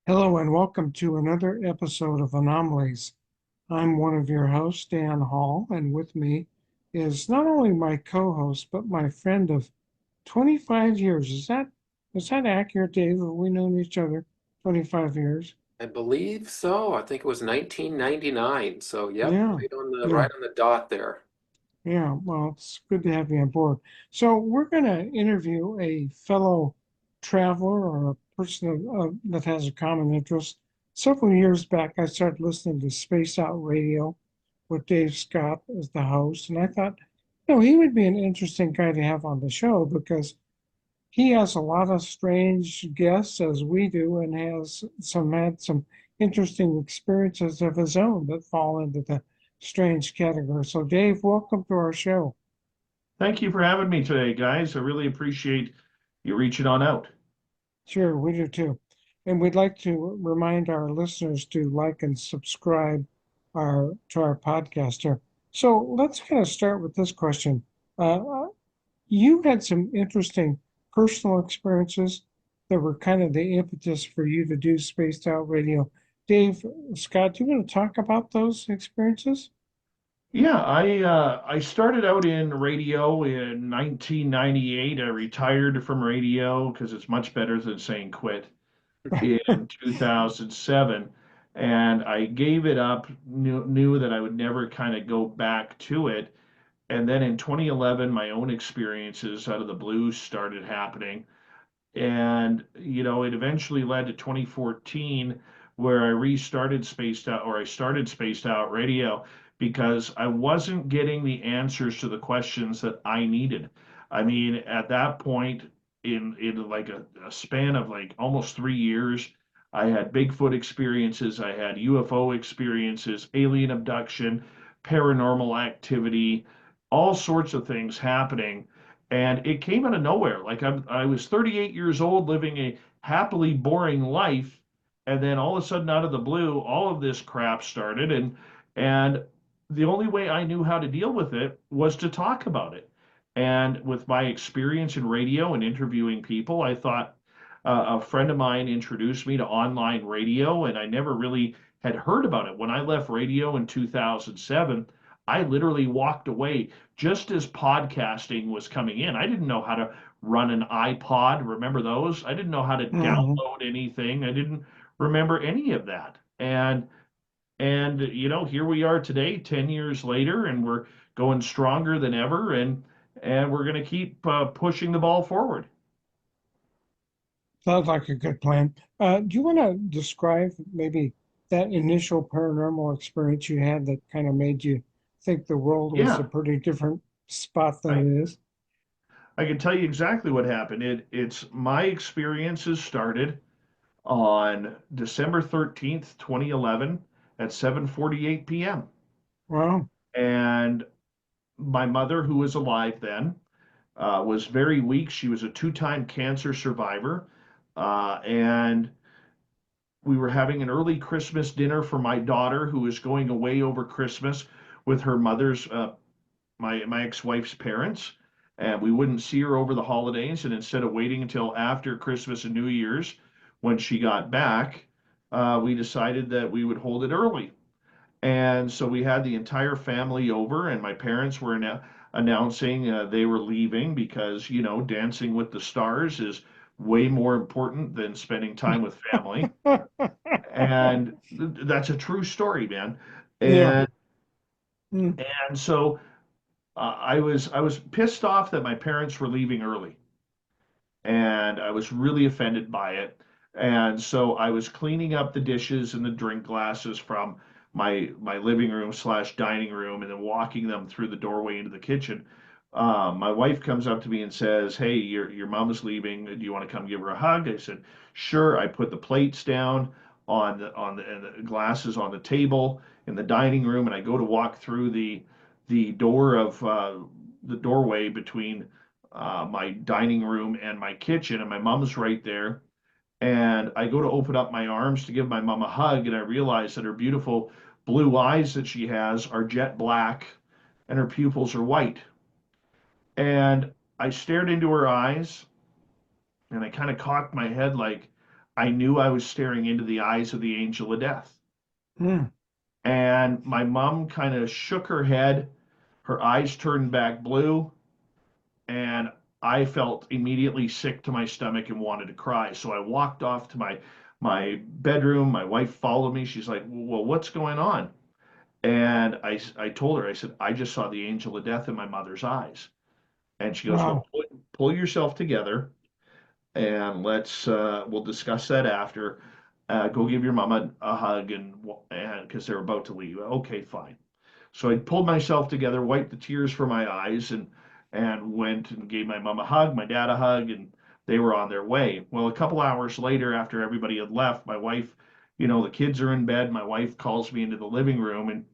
Hello and welcome to another episode of Anomalies. I'm one of your hosts, Dan Hall, and with me is not only my co-host but my friend of 25 years. Is that accurate, Dave? Have we known each other 25 years? I believe so. I think it was 1999. So, yep, Yeah, right on the yeah, right on the dot there. yeah. Well, it's good to have you on board. So we're going to interview a fellow traveler or a person that has a common interest. Several years back, I started listening to Space Out Radio with Dave Scott as the host. And I thought, he would be an interesting guy to have on the show because he has a lot of strange guests as we do and had some interesting experiences of his own that fall into the strange category. So Dave, welcome to our show. Thank you for having me today, guys. I really appreciate you reaching on out. Sure, we do too. And we'd like to remind our listeners to like and subscribe to our podcast here. So let's kind of start with this question. Uh, you had some interesting personal experiences that were kind of the impetus for you to do Spaced Out Radio. Dave, Scott, do you want to talk about those experiences? Yeah, I started out in radio in 1998. I retired from radio because it's much better than saying quit in 2007, and I gave it up. Knew that I would never kind of go back to it. And then in 2011, my own experiences out of the blue started happening. And it eventually led to 2014 where I started Spaced Out Radio because I wasn't getting the answers to the questions that I needed. I mean, at that point, in like a span of like almost 3 years, I had Bigfoot experiences, I had UFO experiences, alien abduction, paranormal activity, all sorts of things happening, and it came out of nowhere. Like I was 38 years old, living a happily boring life, and then all of a sudden, out of the blue, all of this crap started, and the only way I knew how to deal with it was to talk about it. And with my experience in radio and interviewing people, I thought a friend of mine introduced me to online radio, and I never really had heard about it. When I left radio in 2007, I literally walked away just as podcasting was coming in. I didn't know how to run an iPod. Remember those? I didn't know how to Mhm. download anything. I didn't remember any of that. And here we are today, 10 years later, and we're going stronger than ever, and we're going to keep pushing the ball forward. Sounds like a good plan. Do you want to describe maybe that initial paranormal experience you had that kind of made you think the world was a Yeah, pretty different spot than I it is? I can tell you exactly what happened. It's my experiences started on December 13th, 2011 at 7:48 p.m. Wow. And my mother, who was alive then, was very weak. She was a two-time cancer survivor. And we were having an early Christmas dinner for my daughter, who was going away over Christmas with her mother's, my ex-wife's parents. And we wouldn't see her over the holidays. And instead of waiting until after Christmas and New Year's, when she got back, we decided that we would hold it early. And so we had the entire family over, and my parents were announcing they were leaving because, Dancing with the Stars is way more important than spending time with family. And that's a true story, man. Yeah. And Mm. and so I was pissed off that my parents were leaving early, and I was really offended by it. And so I was cleaning up the dishes and the drink glasses from my living room slash dining room, and then walking them through the doorway into the kitchen. My wife comes up to me and says, "Hey, your mom's leaving. Do you want to come give her a hug?" I said, "Sure." I put the plates down and the glasses on the table in the dining room, and I go to walk through the door of the doorway between my dining room and my kitchen, and my mom's right there. And I go to open up my arms to give my mom a hug, and I realize that her beautiful blue eyes that she has are jet black, and her pupils are white. And I stared into her eyes, and I kind of cocked my head like I knew I was staring into the eyes of the angel of death. Mm. And my mom kind of shook her head, her eyes turned back blue, and I felt immediately sick to my stomach and wanted to cry. So I walked off to my bedroom. My wife followed me. She's like, "Well, what's going on?" And I told her, I said, "I just saw the angel of death in my mother's eyes." And she goes, "Well, Wow. pull yourself together and we'll discuss that after. Go give your mama a hug and because they're about to leave." Okay, fine. So I pulled myself together, wiped the tears from my eyes, and went and gave my mom a hug, my dad a hug, and they were on their way. Well, a couple hours later, after everybody had left, my wife, the kids are in bed. My wife calls me into the living room,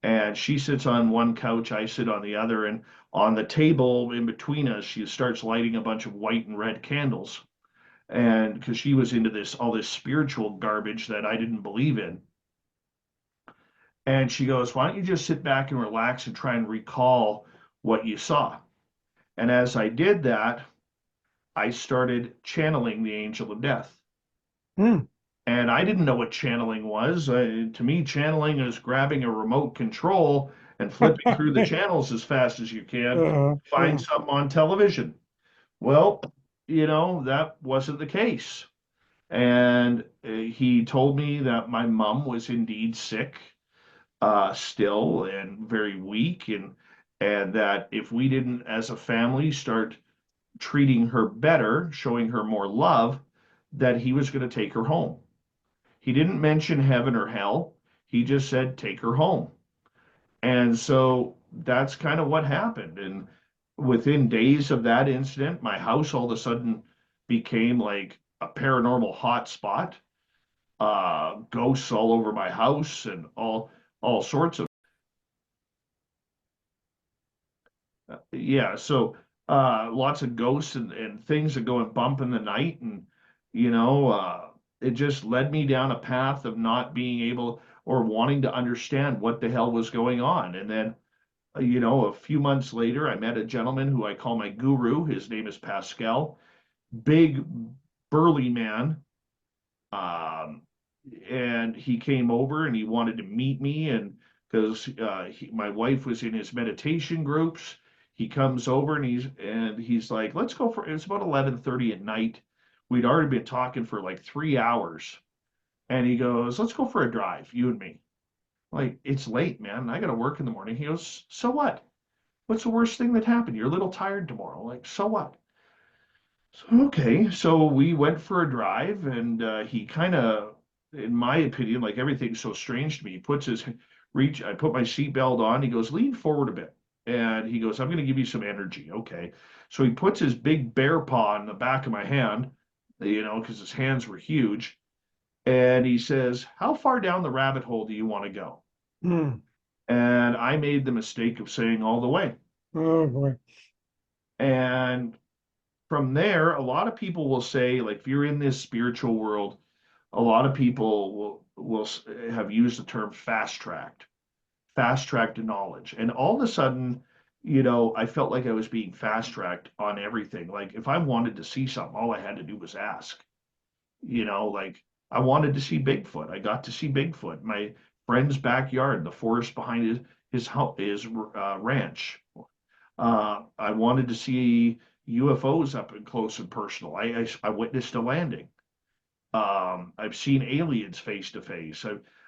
and she sits on one couch, I sit on the other, and on the table in between us, she starts lighting a bunch of white and red candles, and because she was into all this spiritual garbage that I didn't believe in. And she goes, "Why don't you just sit back and relax and try and recall what you saw?" And as I did that, I started channeling the angel of death. Mm. And I didn't know what channeling was. To me, channeling is grabbing a remote control and flipping through the channels as fast as you can, find Yeah. something on television. Well, that wasn't the case. And he told me that my mom was indeed sick, still, and very weak, and that if we didn't, as a family, start treating her better, showing her more love, that he was going to take her home. He didn't mention heaven or hell. He just said, "Take her home." And so that's kind of what happened. And within days of that incident, my house all of a sudden became like a paranormal hotspot. Ghosts all over my house and all sorts of. Yeah, so lots of ghosts and things that go and bump in the night, and you know, uh, it just led me down a path of not being able or wanting to understand what the hell was going on. And then, a few months later, I met a gentleman who I call my guru. His name is Pascal, big, burly man. Um, and he came over and he wanted to meet me, and because my wife was in his meditation groups, he comes over and he's like, "Let's go for." It's about 11:30 at night. We'd already been talking for like 3 hours, and he goes, "Let's go for a drive, you and me." Like, "It's late, man. I got to work in the morning." He goes, "So what? What's the worst thing that happened? You're a little tired tomorrow." Like, "So what?" So, okay, so we went for a drive, and he kind of, in my opinion, like everything's so strange to me, he puts his reach. I put my seatbelt on. He goes, "Lean forward a bit," and he goes, "I'm going to give you some energy." Okay, so he puts his big bear paw in the back of my hand, because his hands were huge, and he says, "How far down the rabbit hole do you want to go?" Mm. And I made the mistake of saying all the way, Oh boy. and from there, a lot of people will say, like, if you're in this spiritual world, a lot of people will have used the term fast tracked to knowledge, and all of a sudden, I felt like I was being fast tracked on everything. Like if I wanted to see something, all I had to do was ask. Like I wanted to see Bigfoot. I got to see Bigfoot. My friend's backyard, the forest behind his ranch. I wanted to see UFOs up and close and personal. I witnessed a landing. I've seen aliens face to face.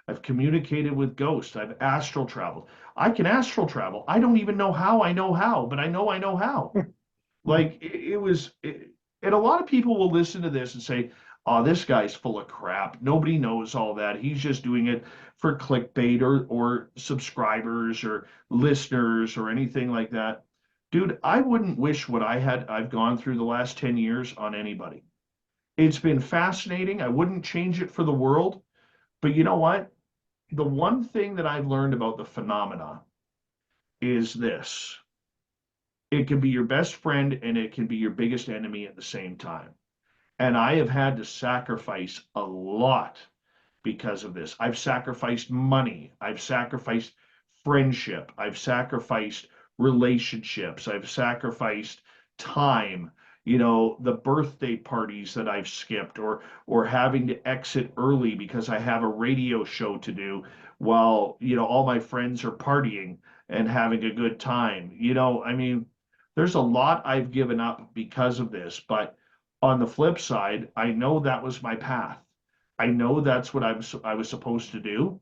I've communicated with ghosts. I've astral traveled. I can astral travel. I don't even know how, but I know how. Like and a lot of people will listen to this and say, "Oh, this guy's full of crap. Nobody knows all that. He's just doing it for clickbait or subscribers or listeners or anything like that." Dude, I wouldn't wish what I've gone through the last 10 years on anybody. It's been fascinating. I wouldn't change it for the world. But you know what? The one thing that I've learned about the phenomena is this: it can be your best friend and it can be your biggest enemy at the same time. And I have had to sacrifice a lot because of this. I've sacrificed money. I've sacrificed friendship. I've sacrificed relationships. I've sacrificed time. the birthday parties that I've skipped, or having to exit early because I have a radio show to do while, all my friends are partying and having a good time. I mean, there's a lot I've given up because of this, but on the flip side, I know that was my path. I know that's what I was supposed to do.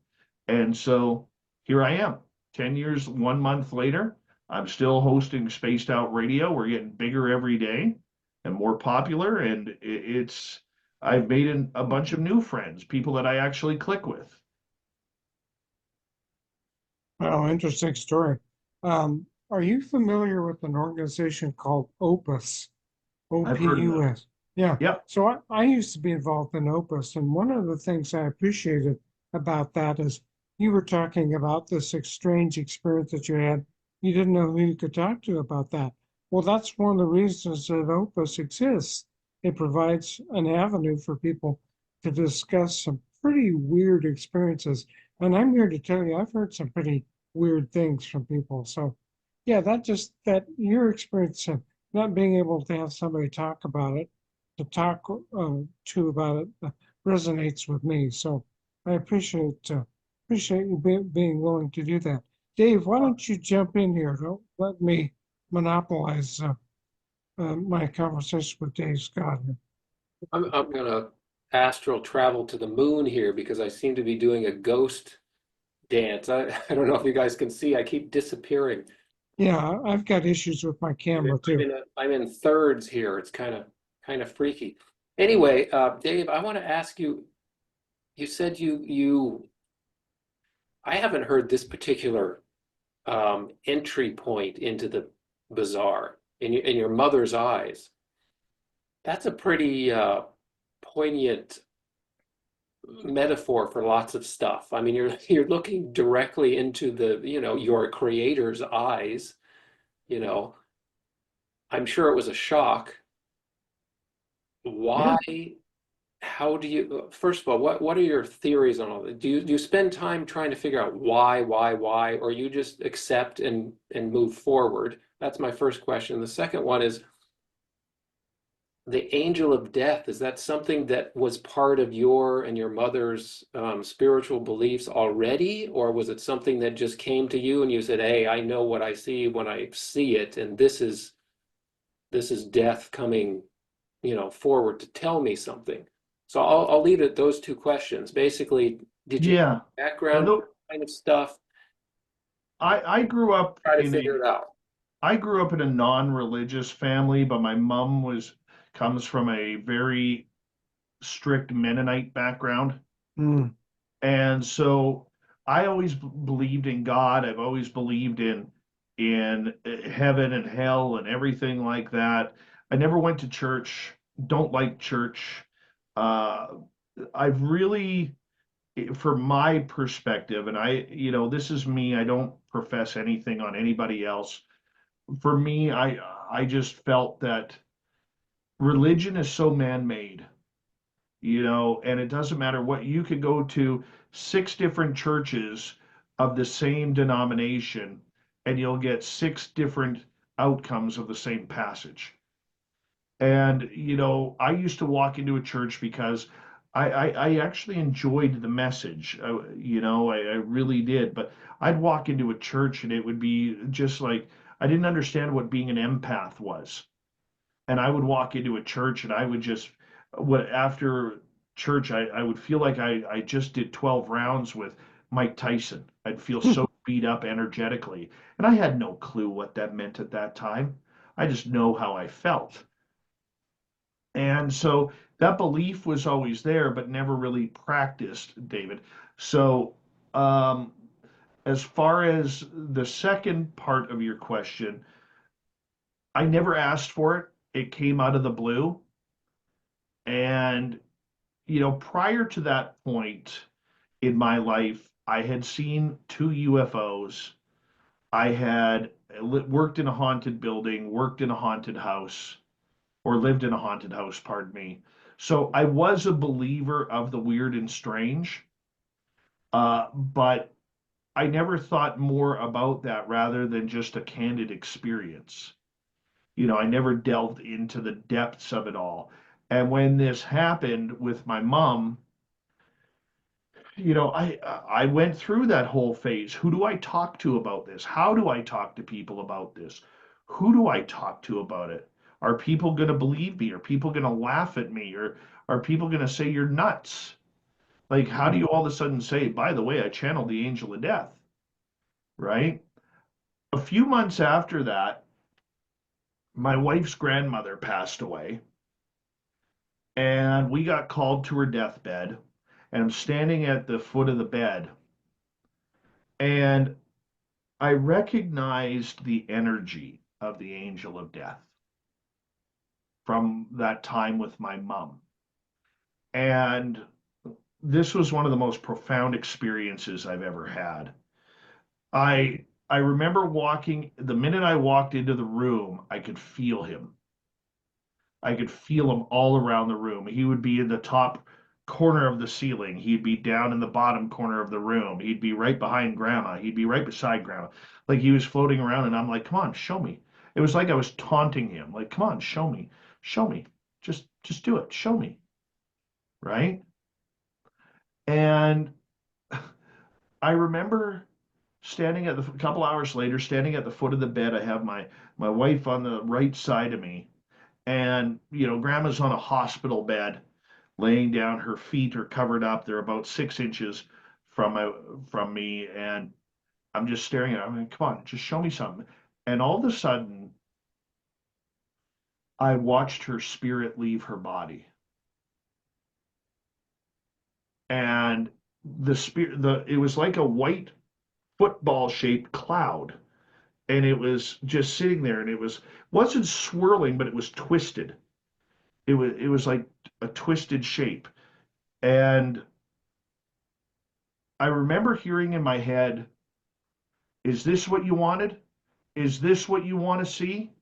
And so here I am, 10 years, 1 month later. I'm still hosting Spaced Out Radio. We're getting bigger every day and more popular. And I've made a bunch of new friends, people that I actually click with. Oh, interesting story. Are you familiar with an organization called Opus? I've heard of them. OPUS. Yeah. Yep. So I used to be involved in Opus, and one of the things I appreciated about that is you were talking about this strange experience that you had. You didn't know who you could talk to about that. Well, that's one of the reasons that Opus exists. It provides an avenue for people to discuss some pretty weird experiences. And I'm here to tell you, I've heard some pretty weird things from people. So, yeah, that your experience of not being able to have somebody talk about it, to talk to about it, resonates with me. So I appreciate you being willing to do that. Dave, why don't you jump in here? Don't let me monopolize my conversation with Dave Scott here. I'm gonna astral travel to the moon here because I seem to be doing a ghost dance. I don't know if you guys can see. I keep disappearing. Yeah, I've got issues with my camera too. I'm in thirds here. It's kind of freaky. Anyway, Dave, I want to ask you. You said you. I haven't heard this particular entry point into the bizarre in your mother's eyes. That's a pretty poignant metaphor for lots of stuff. I mean, you're looking directly into your creator's eyes, you know. I'm sure it was a shock. Yeah. Why, how do you, first of all, what are your theories on all this? Do you spend time trying to figure out why, or you just accept and move forward? That's my first question. The second one is the angel of death. Is that something that was part of your and your mother's spiritual beliefs already, or was it something that just came to you and you said, "Hey, I know what I see when I see it, and this is death coming, forward to tell me something." So I'll leave it at those two questions. Basically, did you Yeah. background kind of stuff? I grew up Try to in figure a it out. I grew up in a non-religious family, but my mom comes from a very strict Mennonite background. Mm. And so I always believed in God. I've always believed in heaven and hell and everything like that. I never went to church, don't like church. Uh, I've really, from my perspective, and this is me, I don't profess anything on anybody else. For me, I just felt that religion is so man-made, and it doesn't matter what you could go to 6 different churches of the same denomination, and you'll get 6 different outcomes of the same passage. And I used to walk into a church because I actually enjoyed the message. I really did. But I'd walk into a church and it would be just like I didn't understand what being an empath was. And I would walk into a church and I would just what after church I would feel like I just did 12 rounds with Mike Tyson. I'd feel so beat up energetically. And I had no clue what that meant at that time. I just know how I felt. And so that belief was always there, but never really practiced, David. So, um, as far as the second part of your question, I never asked for it. It came out of the blue. And, prior to that point in my life, I had seen 2 UFOs. I had worked in a haunted building, worked in a haunted house, or lived in a haunted house, pardon me. So I was a believer of the weird and strange, but I never thought more about that rather than just a candid experience. I never delved into the depths of it all. And when this happened with my mom, I went through that whole phase. Who do I talk to about this? How do I talk to people about this? Who do I talk to about it? Are people going to believe me? Are people going to laugh at me? Or are people going to say you're nuts? Like, how do you all of a sudden say, by the way, I channeled the angel of death, right? A few months after that, my wife's grandmother passed away, and we got called to her deathbed. And I'm standing at the foot of the bed, and I recognized the energy of the angel of death from that time with my mom. And this was one of the most profound experiences I've ever had. I remember the minute I walked into the room, I could feel him. I could feel him all around the room. He would be in the top corner of the ceiling. He'd be down in the bottom corner of the room. He'd be right behind grandma. He'd be right beside grandma. Like he was floating around, and I'm like, come on, show me. It was like I was taunting him. Like, come on, show me. Show me. Just do it. Show me. Right? And I remember a couple hours later, standing at the foot of the bed. I have my wife on the right side of me, and grandma's on a hospital bed, laying down. Her feet are covered up. They're about 6 inches from me, and I'm just staring at her. I'm like, come on, just show me something. And all of a sudden, I watched her spirit leave her body, and it was like a white football shaped cloud, and it was just sitting there, and wasn't swirling, but it was twisted. It was like a twisted shape. And I remember hearing in my head, is this what you wanted? Is this what you want to see?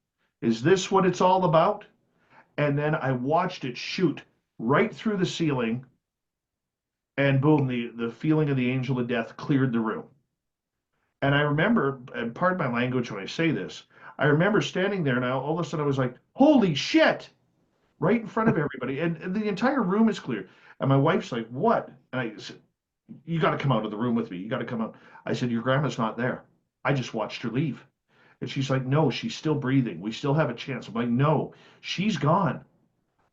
Is this what it's all about? And then I watched it shoot right through the ceiling, and boom, the feeling of the angel of death cleared the room. And I remember, and pardon my language when I say this, I remember standing there, and all of a sudden I was like, holy shit, right in front of everybody. And the entire room is clear. And my wife's like, what? And I said, you got to come out of the room with me. You got to come out. I said, your grandma's not there. I just watched her leave. And she's like, no, she's still breathing. We still have a chance. I'm like, no, she's gone.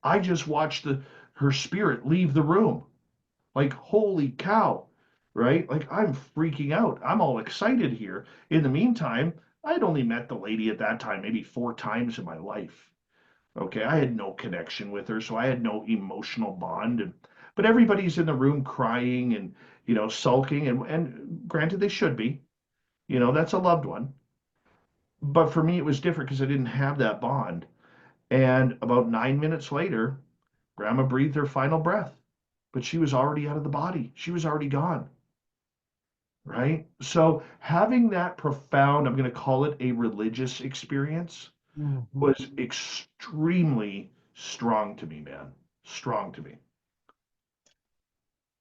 I just watched her spirit leave the room. Like, holy cow, right? Like, I'm freaking out. I'm all excited here. In the meantime, I'd only met the lady at that time maybe 4 times in my life. Okay, I had no connection with her, so I had no emotional bond. But everybody's in the room crying and sulking, and granted, they should be. That's a loved one. But for me, it was different because I didn't have that bond. And about 9 minutes later, Grandma breathed her final breath, but she was already out of the body. She was already gone. Right? So having that profound, I'm going to call it a religious experience, Mhm. was extremely strong to me, man. Strong to me.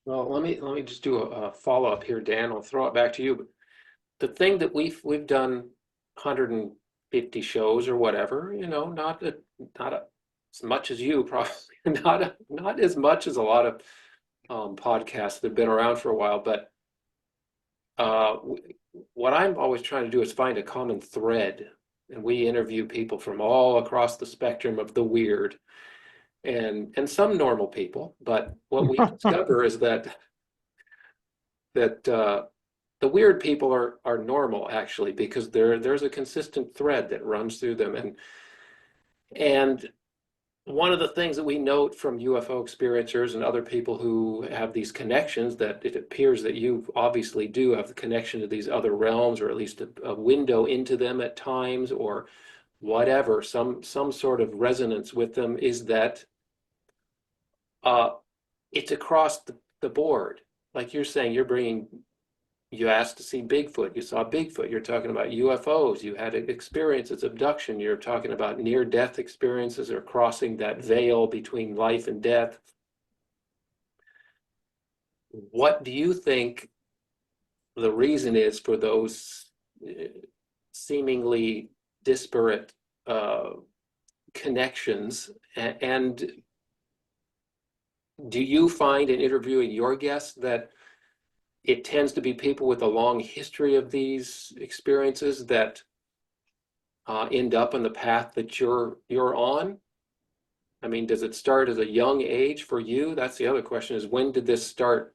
Well, let me just do a follow-up here, Dan. I'll throw it back to you. But the thing that we've done 150 shows or whatever, as much as you probably, not as much as a lot of podcasts that have been around for a while, but what I'm always trying to do is find a common thread, and we interview people from all across the spectrum of the weird, and some normal people. But what we discover is that the weird people are normal, actually, because there's a consistent thread that runs through them. And one of the things that we note from UFO experiencers and other people who have these connections, that it appears that you obviously do have the connection to these other realms, or at least a window into them at times, or whatever, some sort of resonance with them, is that uh, it's across the board. Like you're saying, you asked to see Bigfoot, you saw Bigfoot, you're talking about UFOs, you had experiences, abduction, you're talking about near-death experiences, or crossing that veil between life and death. What do you think the reason is for those seemingly disparate connections, and do you find in interviewing your guests that it tends to be people with a long history of these experiences that end up on the path that you're on? I mean, does it start as a young age for you? That's the other question, is when did this start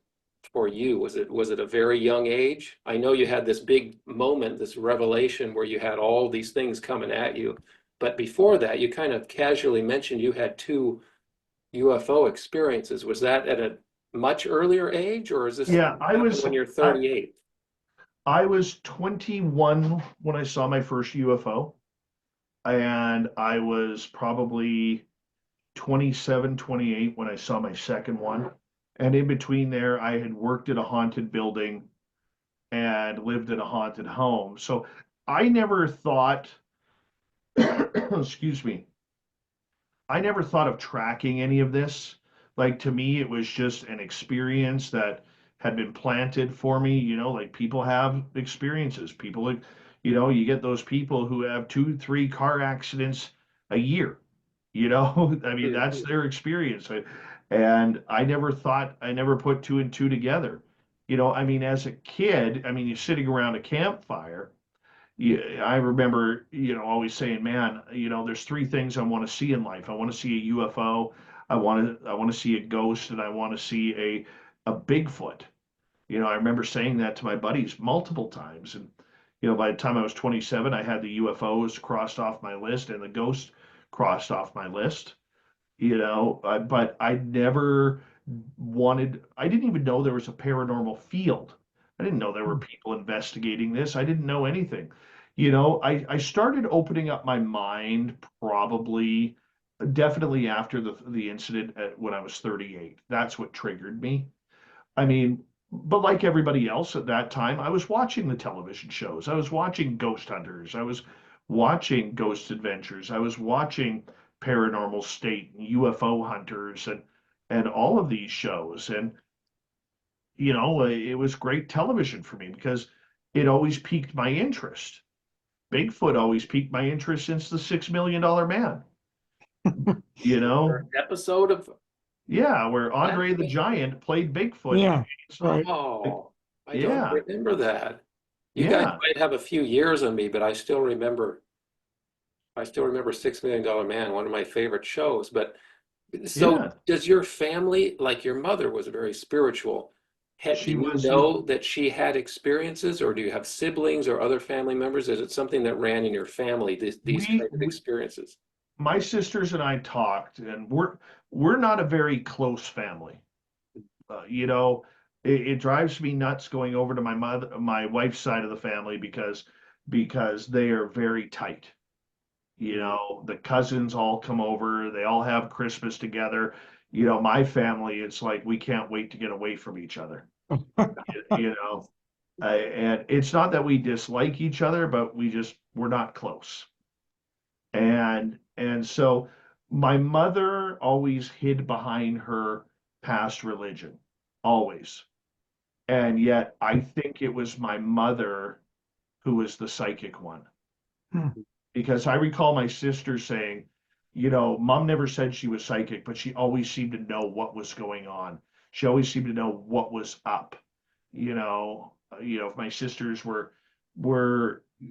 for you? Was it a very young age? I know you had this big moment, this revelation where you had all these things coming at you, but before that, you kind of casually mentioned you had two UFO experiences. Was that at a much earlier age, or is this Yeah, happen when you're 38? I was 21 when I saw my first UFO, and I was probably 27, 28 when I saw my second one. And in between there, I had worked at a haunted building and lived in a haunted home. So I never thought, excuse me, I never thought of tracking any of this. Like to me, it was just an experience that had been planted for me. Like people have experiences. People, like, you get those people who have 2, 3 car accidents a year. I mean, that's Mhm. their experience. And I never put two and two together. I mean, as a kid, I mean, you're sitting around a campfire. Yeah, I remember, always saying, man, there's three things I want to see in life. I want to see a UFO, I want to see a ghost, and I want to see a Bigfoot. I remember saying that to my buddies multiple times. And, by the time I was 27, I had the UFOs crossed off my list and the ghost crossed off my list. But I didn't even know there was a paranormal field. I didn't know there were people investigating this. I didn't know anything. I started opening up my mind probably definitely after the incident when I was 38. That's what triggered me. I mean, but like everybody else at that time, I was watching the television shows. I was watching Ghost Hunters. I was watching Ghost Adventures. I was watching Paranormal State and UFO Hunters and all of these shows. And it was great television for me because it always piqued my interest. Bigfoot always piqued my interest since the $6 Million Man. You Or know, episode of yeah, where that? Andre the Giant played Bigfoot in Yeah, Jinks. right. Like, Oh, I don't yeah, remember that. You guys yeah, might have a few years on me, but I still remember $6 Million Man, one of my favorite shows. But so yeah. does your family, like your mother was very spiritual, do She you was, know that she had experiences, or do you have siblings or other family members? Is it something that ran in your family, these we, kind of experiences? my sisters and I talked, and we're not a very close family. You know, it drives me nuts going over to my wife's side of the family because they are very tight. Mm. The cousins all come over, they all have Christmas together. My family, it's like we can't wait to get away from each other. You know, and it's not that we dislike each other, but we're not close. And so my mother always hid behind her past religion, always. And yet I think it was my mother who was the psychic one. Hmm. Because I recall my sister saying, mom never said she was psychic, but she always seemed to know what was going on. She always seemed to know what was up. If my sisters were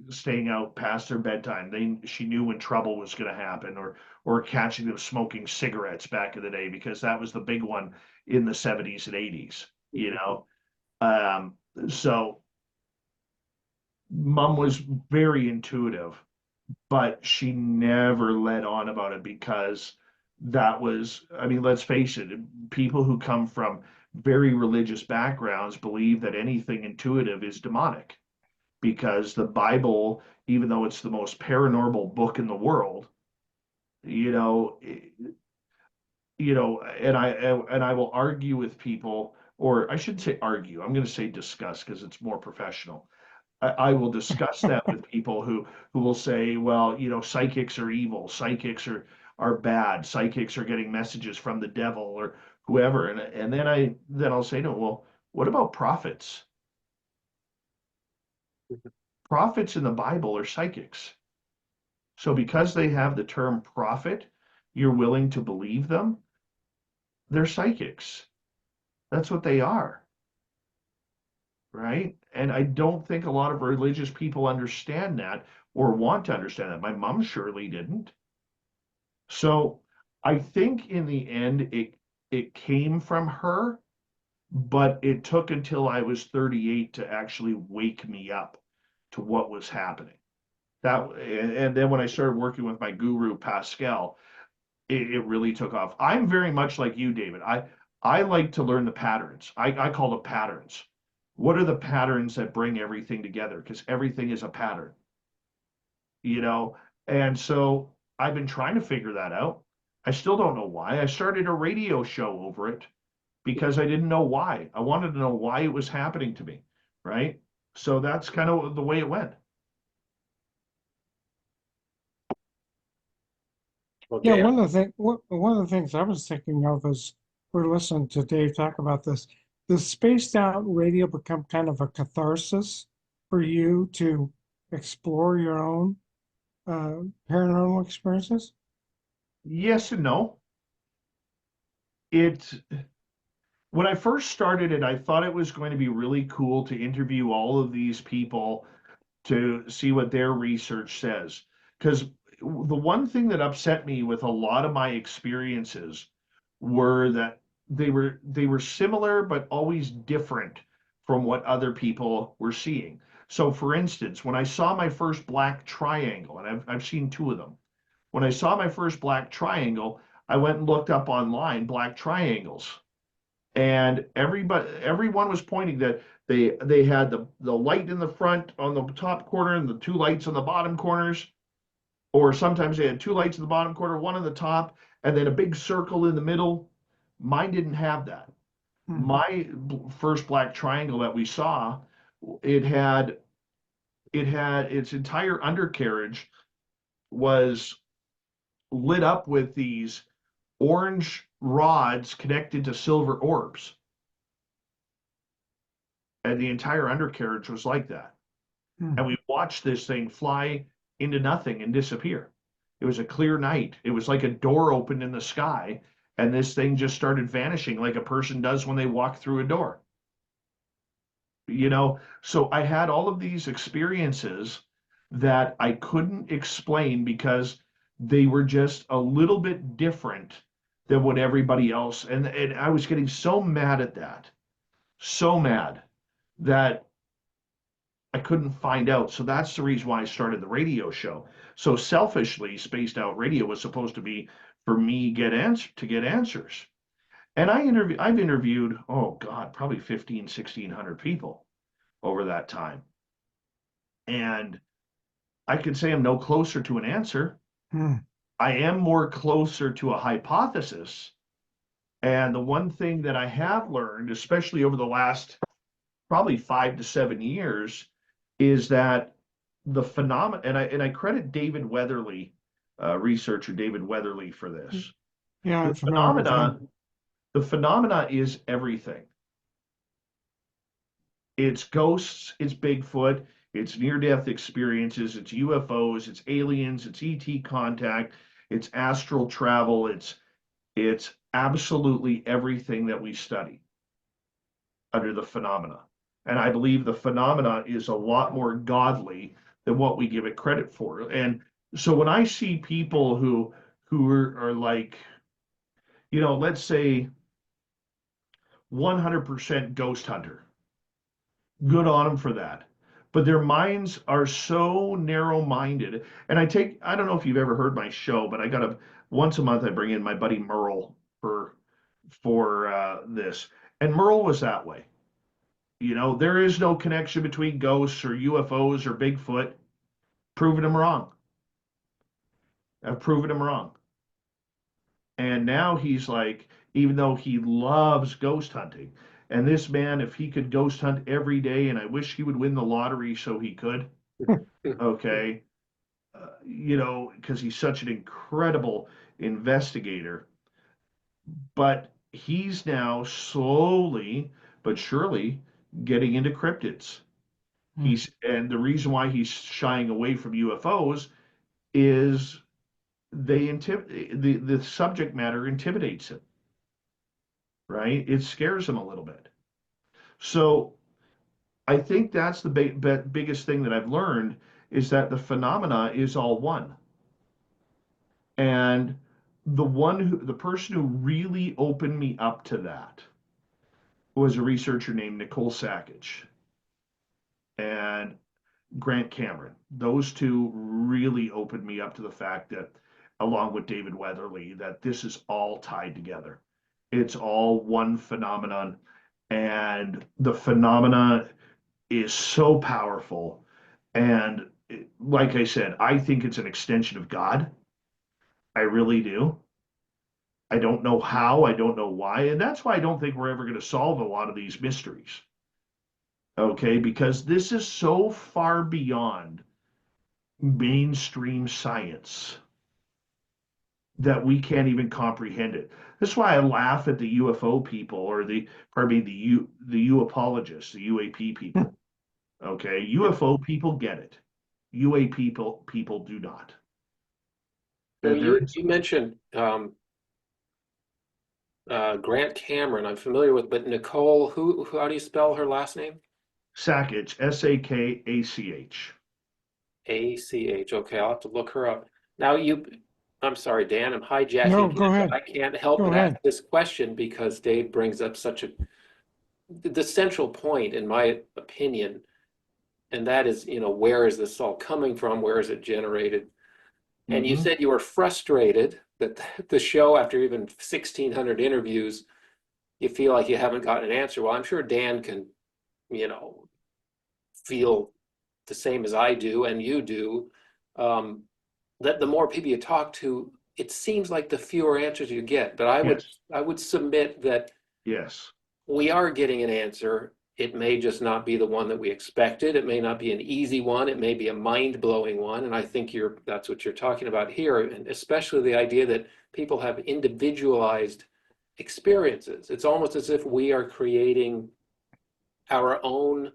staying out past their bedtime, she knew when trouble was going to happen, or catching them smoking cigarettes back in the day, because that was the big one in the 70s and 80s, you know. Um, so mom was very intuitive, but she never let on about it because I mean, let's face it, people who come from very religious backgrounds believe that anything intuitive is demonic because the Bible, even though it's the most paranormal book in the world, you know, and I will argue with people, or I shouldn't say argue, I'm going to say discuss because it's more professional. I will discuss that with people who will say, well, psychics are evil, psychics are bad, psychics are getting messages from the devil or whoever, and then I'll say to them, well, what about prophets? Prophets in the Bible are psychics. So because they have the term prophet, you're willing to believe them. They're psychics. That's what they are, right? And I don't think a lot of religious people understand that or want to understand that. My mom surely didn't. So I think in the end it came from her, but it took until I was 38 to actually wake me up to what was happening. And then when I started working with my guru Pascal, it really took off. I'm very much like you, David. I like to learn the patterns. I call them patterns. What are the patterns that bring everything together? Because everything is a pattern, you know? And so I've been trying to figure that out. I still don't know why. I started a radio show over it because I didn't know why. I wanted to know why it was happening to me, right? So that's kind of the way it went. Yeah, Okay. one of the things I was thinking of as we're listening to Dave talk about this, does spaced out radio become kind of a catharsis for you to explore your own paranormal experiences? Yes and no. It When I first started it, I thought it was going to be really cool to interview all of these people to see what their research says. Because the one thing that upset me with a lot of my experiences were that they were similar but always different from what other people were seeing. So for instance, when I saw my first black triangle, and I've seen two of them, when I saw my first black triangle, I went and looked up online black triangles, and everyone was pointing that they had the light in the front on the top corner and the two lights on the bottom corners, or sometimes they had two lights in the bottom corner, one on the top, and then a big circle in the middle. Mine didn't have that. Hmm. My first black triangle that we saw, it had it had its entire undercarriage was lit up with these orange rods connected to silver orbs, and the entire undercarriage was like that. Hmm. And we watched this thing fly into nothing and disappear. It was a clear night. It was like a door opened in the sky, and this thing just started vanishing like a person does when they walk through a door. So I had all of these experiences that I couldn't explain because they were just a little bit different than what everybody else. And I was getting so mad at that, so mad that I couldn't find out. So that's the reason why I started the radio show. So selfishly, Spaced Out Radio was supposed to be for me get answers. And I've interviewed, oh God, probably 15, 1,600 people over that time. And I could say I'm no closer to an answer. Hmm. I am more closer to a hypothesis. And the one thing that I have learned, especially over the last probably 5 to 7 years, is that the phenomenon, and I credit David Weatherly, researcher David Weatherly, for this. Yeah, The I'm familiar with phenomena, him. the phenomena is everything. It's ghosts, it's Bigfoot, it's near-death experiences, it's UFOs, it's aliens, it's ET contact, it's astral travel, it's absolutely everything that we study under the phenomena. And I believe the phenomena is a lot more godly than what we give it credit for. And so when I see people who are like, let's say 100% ghost hunter, good on them for that. But their minds are so narrow-minded. And I don't know if you've ever heard my show, but once a month I bring in my buddy Merle for this. And Merle was that way. There is no connection between ghosts or UFOs or Bigfoot. Proven him wrong. I've proven him wrong. And now he's like, even though he loves ghost hunting, and this man, if he could ghost hunt every day, and I wish he would win the lottery so he could, okay, because he's such an incredible investigator. But he's now slowly but surely getting into cryptids. Hmm. And the reason why he's shying away from UFOs is the subject matter intimidates him, right? It scares him a little bit. So I think that's the biggest thing that I've learned is that the phenomena is all one. And the person who really opened me up to that was a researcher named Nicole Sackage and Grant Cameron. Those two really opened me up to the fact that, along with David Weatherly, that this is all tied together. It's all one phenomenon, and the phenomena is so powerful. And like I said, I think it's an extension of God. I really do. I don't know how, I don't know why, and that's why I don't think we're ever going to solve a lot of these mysteries. Okay, because this is so far beyond mainstream science that we can't even comprehend it. That's why I laugh at the UFO people or pardon me, the U apologists, the UAP people. Okay, UFO people get it. UA people do not. So There you is mentioned Grant Cameron. I'm familiar with, but Nicole, who how do you spell her last name? Sackage, Sakach. ACH. Okay, I'll have to look her up. Now I'm sorry, Dan, I'm No, hijacking go again, but ahead. I can't help Go but ask ahead. this question because Dave brings up the central point, in my opinion, and that is, where is this all coming from? Where is it generated? And you Mm-hmm. said you were frustrated that the show, after even 1,600 interviews, you feel like you haven't gotten an answer. Well, I'm sure Dan can, you know, feel the same as I do and you do. Um, that the more people you talk to, it seems like the fewer answers you get. But Yes. I would submit that Yes. we are getting an answer. It may just not be the one that we expected. It may not be an easy one. It may be a mind-blowing one. And I think that's what you're talking about here, and especially the idea that people have individualized experiences. It's almost as if we are creating our own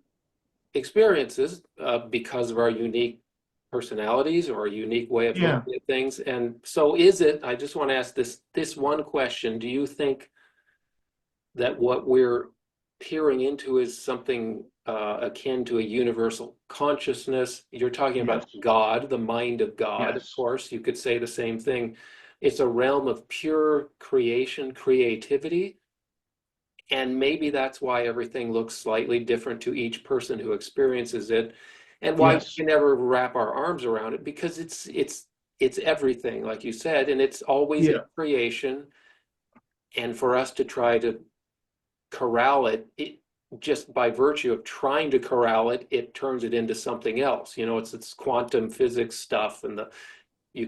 experiences because of our unique personalities or a unique way of Yeah. looking at things. And so is it, I just want to ask this one question. Do you think that what we're peering into is something akin to a universal consciousness? You're talking Yes. about God, the mind of God, of Yes. course. You could say the same thing. It's a realm of pure creation, creativity. And maybe that's why everything looks slightly different to each person who experiences it, and why we Yes. can never wrap our arms around it because it's everything, like you said, and it's always in Yeah. creation. And for us to try to corral it just by virtue of trying to corral it, it turns it into something else. It's quantum physics stuff, and you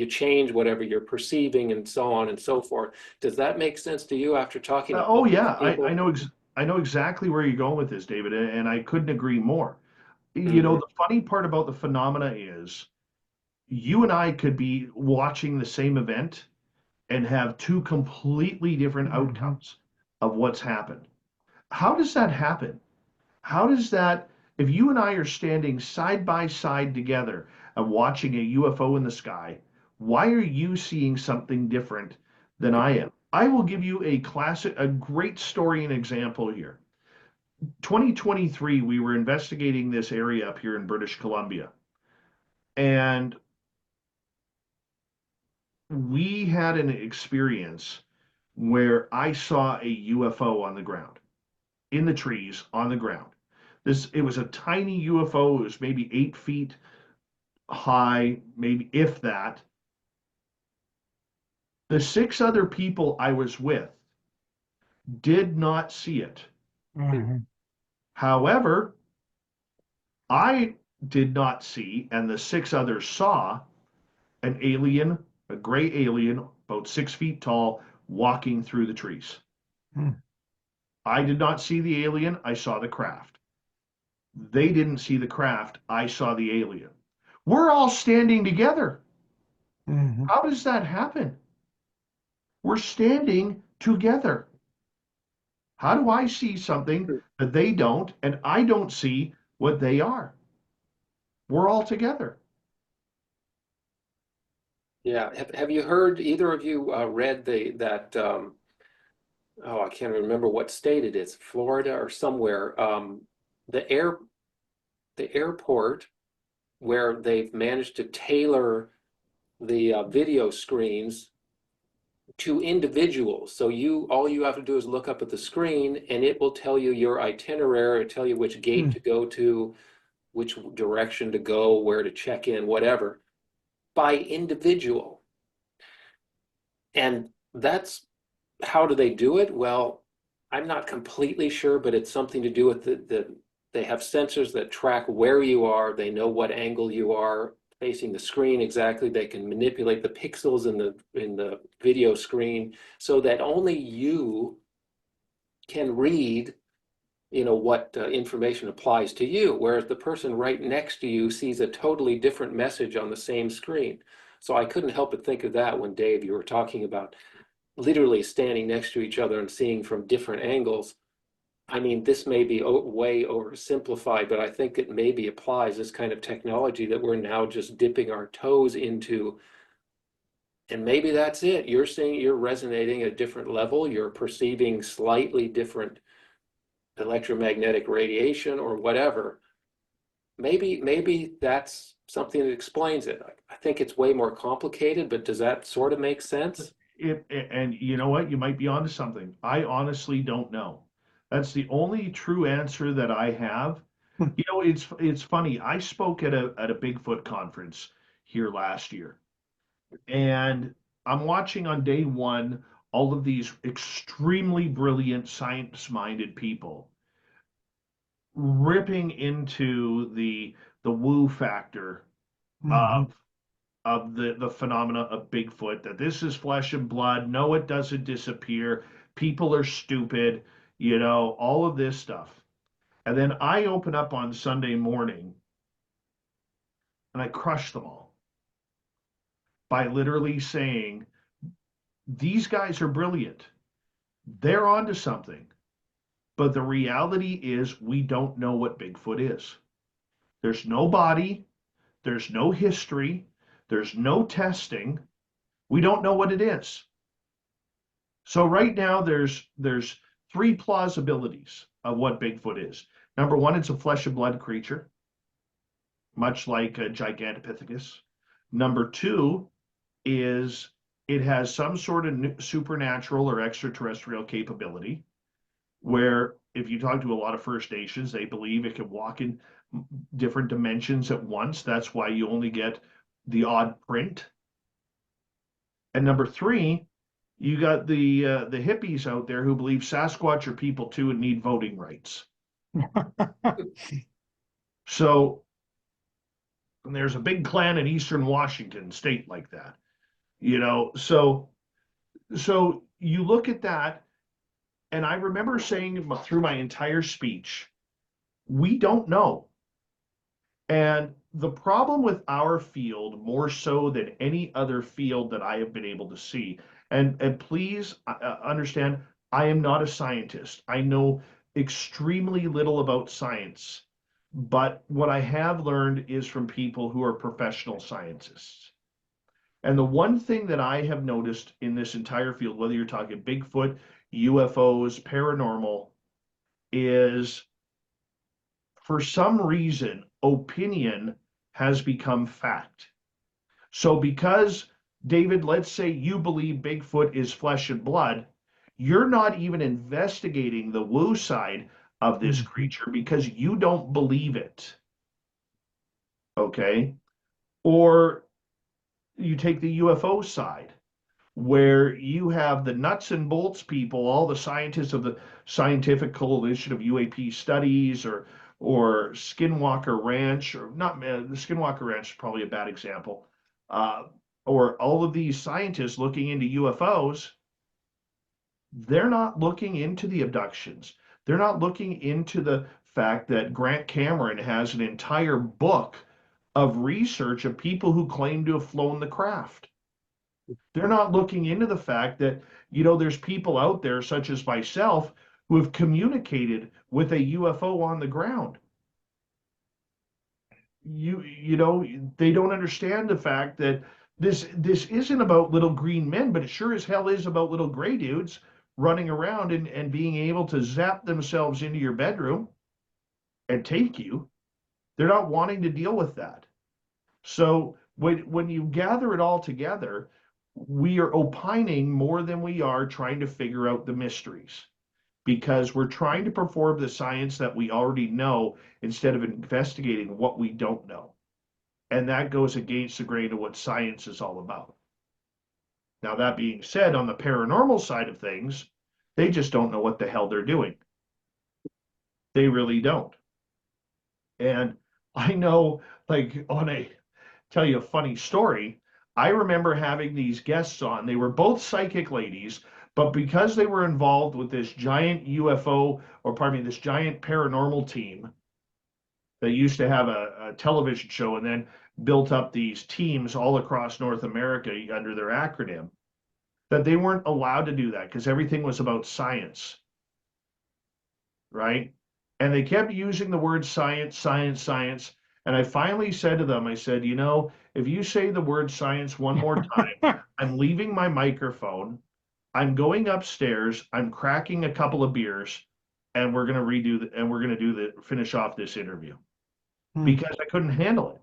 change whatever you're perceiving and so on and so forth. Does that make sense to you after talking to Oh all these yeah. I people? know I know exactly where you're going with this, David, and I couldn't agree more. Mhm. The funny part about the phenomena is you and I could be watching the same event and have two completely different Mhm. outcomes of what's happened. How does that happen? How does that, if you and I are standing side by side together and watching a UFO in the sky, why are you seeing something different than I am? I will give you a great story and example here. 2023, we were investigating this area up here in British Columbia, and we had an experience where I saw a UFO on the ground, in the trees, on the ground. It was a tiny UFO. It was maybe 8 feet high, maybe if that. The six other people I was with did not see it. Mhm. However, I did not see, and the six others saw an alien, a gray alien, about 6 feet tall, walking through the trees. Mhm. I did not see the alien. I saw the craft. They didn't see the craft. I saw the alien. We're all standing together. Mhm. How does that happen? We're standing together. How do I see something that they don't, and I don't see what they are? We're all together. Yeah. Have you heard, either of you read that oh, I can't remember what state it is, Florida or somewhere. The air the airport where they've managed to tailor the video screens to individuals. So all you have to do is look up at the screen and it will tell you your itinerary, tell you which gate Hmm. to go to, which direction to go, where to check in, whatever, by individual. And that's, how do they do it? Well, I'm not completely sure, but it's something to do with they have sensors that track where you are. They know what angle you are facing the screen exactly. They can manipulate the pixels in the video screen so that only you can read, what information applies to you, whereas the person right next to you sees a totally different message on the same screen. So I couldn't help but think of that when, Dave, you were talking about literally standing next to each other and seeing from different angles. I mean, this may be way oversimplified, but I think it maybe applies, this kind of technology that we're now just dipping our toes into. And maybe that's it. You're resonating at a different level. You're perceiving slightly different electromagnetic radiation or whatever. Maybe that's something that explains it. I think it's way more complicated, but does that sort of make sense? And you know what? You might be onto something. I honestly don't know. That's the only true answer that I have. Hmm. It's funny. I spoke at a Bigfoot conference here last year, and I'm watching on day one all of these extremely brilliant science-minded people ripping into the woo factor Mhm. of the phenomena of Bigfoot, that this is flesh and blood. No, it doesn't disappear. People are stupid, all of this stuff. And then I open up on Sunday morning and I crush them all by literally saying, these guys are brilliant. They're onto something. But the reality is, we don't know what Bigfoot is. There's no body, there's no history, there's no testing. We don't know what it is. So right now there's three plausibilities of what Bigfoot is. Number one, it's a flesh and blood creature, much like a Gigantopithecus. Number two is it has some sort of supernatural or extraterrestrial capability, where if you talk to a lot of First Nations, they believe it can walk in different dimensions at once. That's why you only get the odd print. And number three, you got the hippies out there who believe Sasquatch are people too and need voting rights. So there's a big clan in Eastern Washington state like that, So you look at that, and I remember saying through my entire speech, we don't know. And the problem with our field, more so than any other field that I have been able to see, and please understand, I am not a scientist. I know extremely little about science, but what I have learned is from people who are professional scientists. And the one thing that I have noticed in this entire field, whether you're talking Bigfoot, UFOs, paranormal, is for some reason, opinion has become fact. So, because, David, let's say you believe Bigfoot is flesh and blood, you're not even investigating the woo side of this Mhm. creature because you don't believe it. Okay. Or you take the UFO side, where you have the nuts and bolts people, all the scientists of the Scientific Coalition of UAP Studies, or Skinwalker Ranch, or not the Skinwalker Ranch is probably a bad example, uh, or all of these scientists looking into UFOs. They're not looking into the abductions. They're not looking into the fact that Grant Cameron has an entire book of research of people who claim to have flown the craft. They're not looking into the fact that, there's people out there, such as myself, who have communicated with a UFO on the ground. They don't understand the fact that this isn't about little green men, but it sure as hell is about little gray dudes running around and being able to zap themselves into your bedroom and take you. They're not wanting to deal with that. So when you gather it all together, we are opining more than we are trying to figure out the mysteries because we're trying to perform the science that we already know instead of investigating what we don't know. And that goes against the grain of what science is all about. Now, that being said, on the paranormal side of things, they just don't know what the hell they're doing. They really don't. And I know, like, tell you a funny story. I remember having these guests on. They were both psychic ladies, but because they were involved with this giant UFO, or pardon me, this giant paranormal team that used to have a television show and then built up these teams all across North America under their acronym, that they weren't allowed to do that because everything was about science, right? And they kept using the word science, science, science. And I finally said to them, I said, if you say the word science one more time, I'm leaving my microphone. I'm going upstairs. I'm cracking a couple of beers, and we're going to finish off this interview because I couldn't handle it.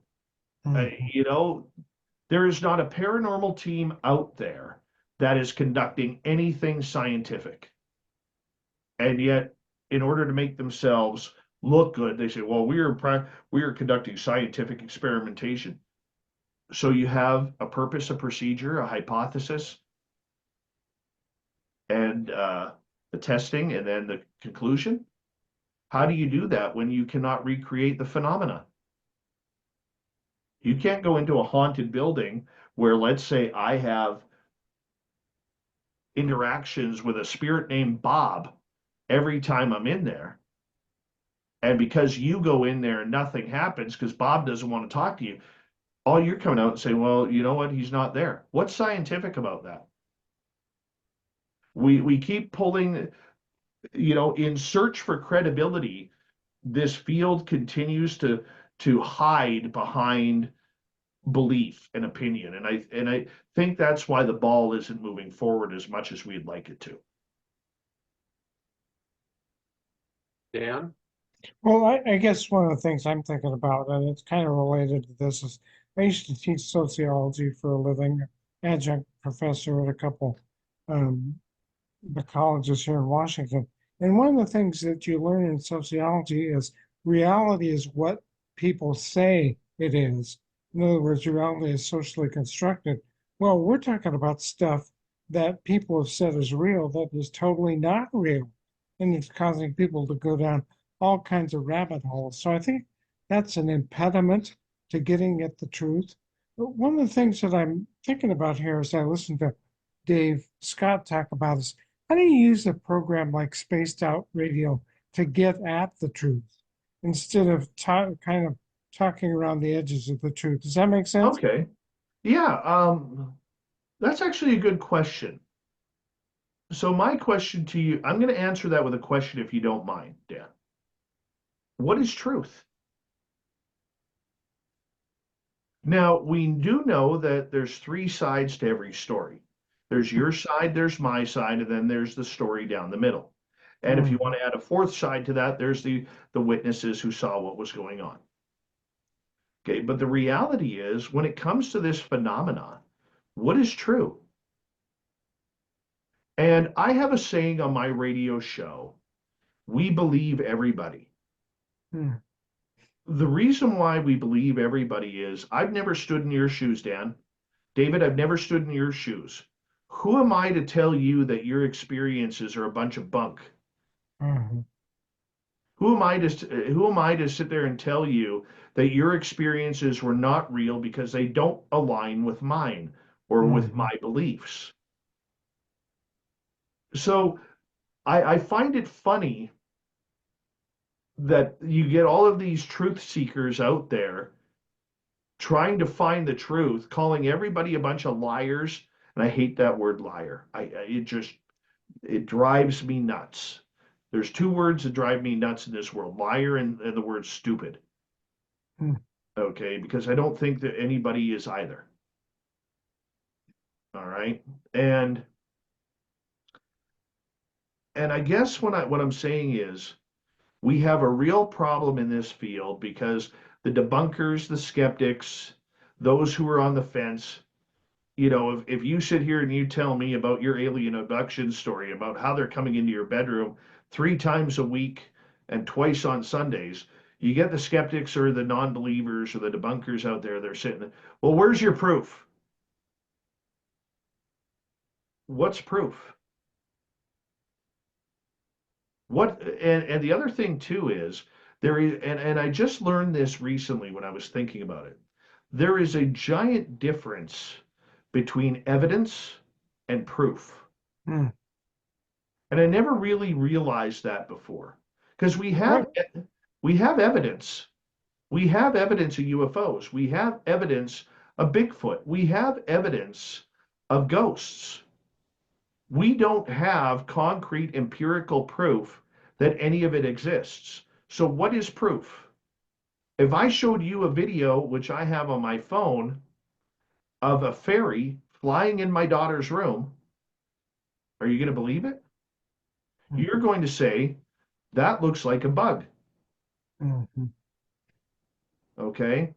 There is not a paranormal team out there that is conducting anything scientific. And yet, in order to make themselves look good, they say, well, we are conducting scientific experimentation. So you have a purpose, a procedure, a hypothesis, and the testing, and then the conclusion. How do you do that when you cannot recreate the phenomena? You can't go into a haunted building where, let's say, I have interactions with a spirit named Bob every time I'm in there. And because you go in there and nothing happens because Bob doesn't want to talk to you, all you're coming out and saying, well, you know what? He's not there. What's scientific about that? We keep pulling, in search for credibility, this field continues to hide behind belief and opinion. And I think that's why the ball isn't moving forward as much as we'd like it to. Dan? Well, I guess one of the things I'm thinking about, and it's kind of related to this, is I used to teach sociology for a living, adjunct professor at a couple the colleges here in Washington. And one of the things that you learn in sociology is reality is what people say it is. In other words, reality is socially constructed. Well, we're talking about stuff that people have said is real that is totally not real. And it's causing people to go down all kinds of rabbit holes. So I think that's an impediment to getting at the truth. But one of the things that I'm thinking about here as I listen to Dave Scott talk about is how do you use a program like Spaced Out Radio to get at the truth instead of kind of talking around the edges of the truth? Does that make sense? Okay. Yeah, that's actually a good question. So my question to you, I'm going to answer that with a question if you don't mind, Dan. What is truth? Now, we do know that there's three sides to every story. There's your side, there's my side, and then there's the story down the middle. And if you want to add a fourth side to that, there's the witnesses who saw what was going on. Okay, but the reality is, when it comes to this phenomenon, what is true? And I have a saying on my radio show, we believe everybody. Hmm. The reason why we believe everybody is I've never stood in your shoes, Dan. David, I've never stood in your shoes. Who am I to tell you that your experiences are a bunch of bunk? Mhm. Who am I to sit there and tell you that your experiences were not real because they don't align with mine or with my beliefs? So I find it funny that you get all of these truth seekers out there trying to find the truth, calling everybody a bunch of liars. And I hate that word liar. It drives me nuts. There's two words that drive me nuts in this world: liar and the word stupid. Hmm. Okay, because I don't think that anybody is either. All right. And I guess what I'm saying is we have a real problem in this field because the debunkers, the skeptics, those who are on the fence, if you sit here and you tell me about your alien abduction story, about how they're coming into your bedroom 3 times a week and twice on Sundays, you get the skeptics or the non-believers or the debunkers out there, they're sitting, well, where's your proof? What's proof? And the other thing too is there is, and I just learned this recently when I was thinking about it. There is a giant difference between evidence and proof. Hmm. And I never really realized that before. Because What? we have evidence. We have evidence of UFOs. We have evidence of Bigfoot. We have evidence of ghosts. We don't have concrete empirical proof that any of it exists. So what is proof? If I showed you a video, which I have on my phone, of a fairy flying in my daughter's room, are you going to believe it? Hmm. You're going to say, that looks like a bug. Mhm. Okay.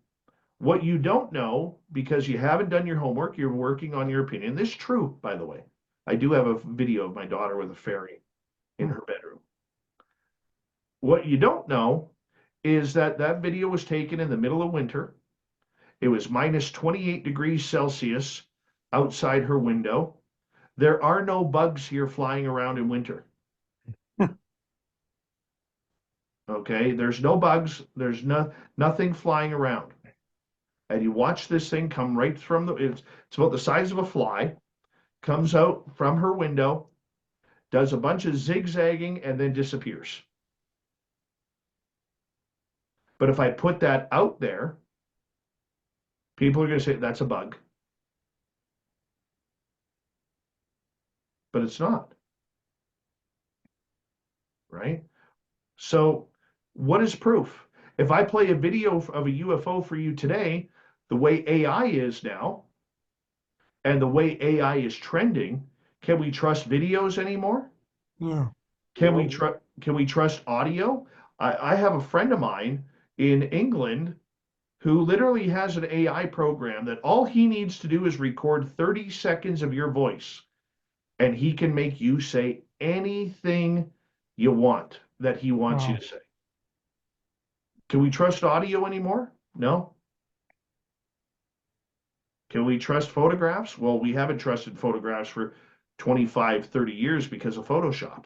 What you don't know, because you haven't done your homework, you're working on your opinion. This is true, by the way. I do have a video of my daughter with a fairy in Hmm. her bedroom. What you don't know is that that video was taken in the middle of winter. It was minus 28 degrees Celsius outside her window. There are no bugs here flying around in winter. Okay, there's no bugs. There's nothing flying around. And you watch this thing come right from it's about the size of a fly, comes out from her window, does a bunch of zigzagging, and then disappears. But if I put that out there, people are going to say that's a bug, but it's not, right? So, what is proof? If I play a video of a UFO for you today, the way AI is now and the way AI is trending, can we trust videos anymore? Yeah. No. Can we trust audio? I have a friend of mine in England who literally has an AI program that all he needs to do is record 30 seconds of your voice, and he can make you say anything you want that he wants you Wow. to say. Can we trust audio anymore? No. Can we trust photographs? Well, we haven't trusted photographs for 25, 30 years because of Photoshop.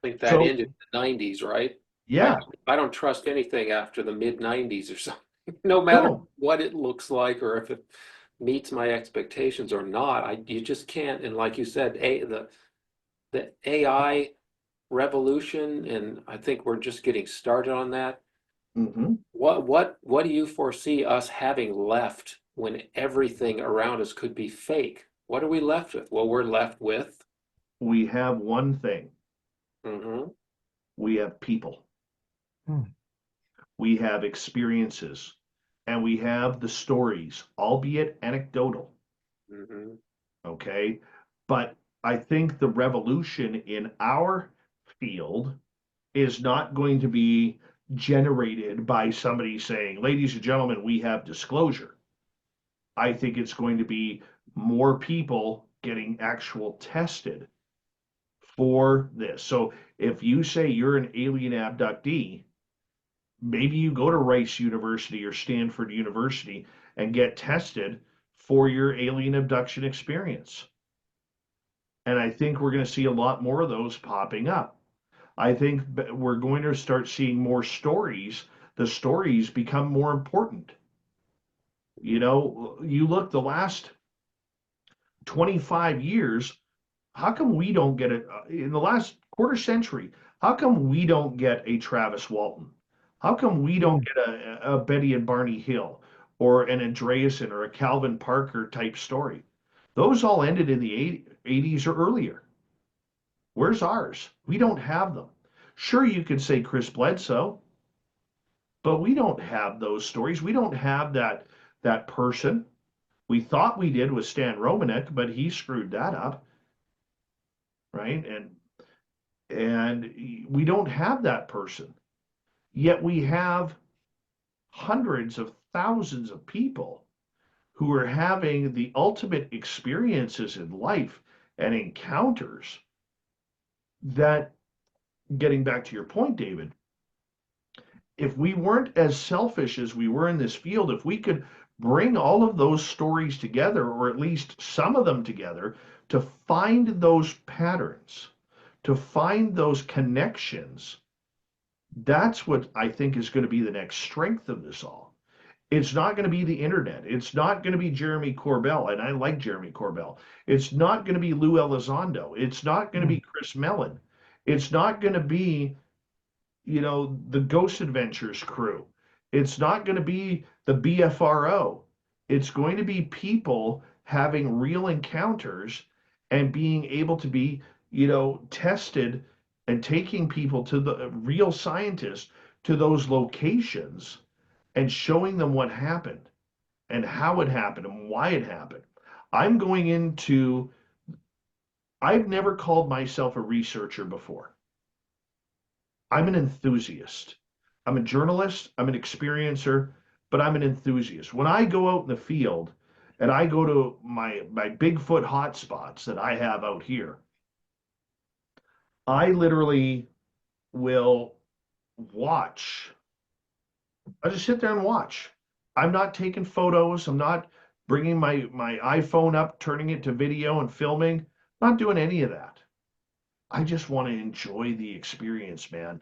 Think that So, ended in the 90s, right? I yeah, I don't trust anything after the mid 90s or something, no matter no, what it looks like or if it meets my expectations or not. You just can't. And like you said, the AI revolution, and I think we're just getting started on that. hmm What do you foresee us having left when everything around us could be fake? What are we left with? Well, we're left with. we have one thing. Hmm. We have people. Hmm. We have experiences, and we have the stories, albeit anecdotal. Hmm. Okay. But I think the revolution in our field is not going to be generated by somebody saying, ladies and gentlemen, we have disclosure. I think it's going to be more people getting actual tested for this. So if you say you're an alien abductee, maybe you go to Rice University or Stanford University and get tested for your alien abduction experience. And I think we're going to see a lot more of those popping up. I think we're going to start seeing more stories. The stories become more important. You look the last 25 years, how come we don't get it in the last quarter century? How come we don't get a Travis Walton? How come we don't Hmm. get a Betty and Barney Hill or an Andreasen or a Calvin Parker type story? Those all ended in the 80s or earlier. Where's ours? We don't have them. Sure, you could say Chris Bledsoe, but we don't have those stories. We don't have that person. We thought we did with Stan Romanek, but he screwed that up, right? And we don't have that person. Yet we have hundreds of thousands of people who are having the ultimate experiences in life and encounters that, getting back to your point, David, if we weren't as selfish as we were in this field, if we could bring all of those stories together, or at least some of them together, to find those patterns, to find those connections, that's what I think is going to be the next strength of this all. It's not going to be the internet. It's not going to be Jeremy Corbell, and I like Jeremy Corbell. It's not going to be Lou Elizondo. It's not going to be Mm. Chris Mellon. It's not going to be, the Ghost Adventures crew. It's not going to be the BFRO. It's going to be people having real encounters and being able to be, tested, and taking people to the real scientists to those locations and showing them what happened and how it happened and why it happened. I'm going into, I've never called myself a researcher before. I'm an enthusiast. I'm a journalist, I'm an experiencer, but I'm an enthusiast. When I go out in the field and I go to my Bigfoot hotspots that I have out here, I literally will watch. I just sit there and watch. I'm not taking photos. I'm not bringing my iPhone up, turning it to video and filming. I'm not doing any of that. I just want to enjoy the experience, man.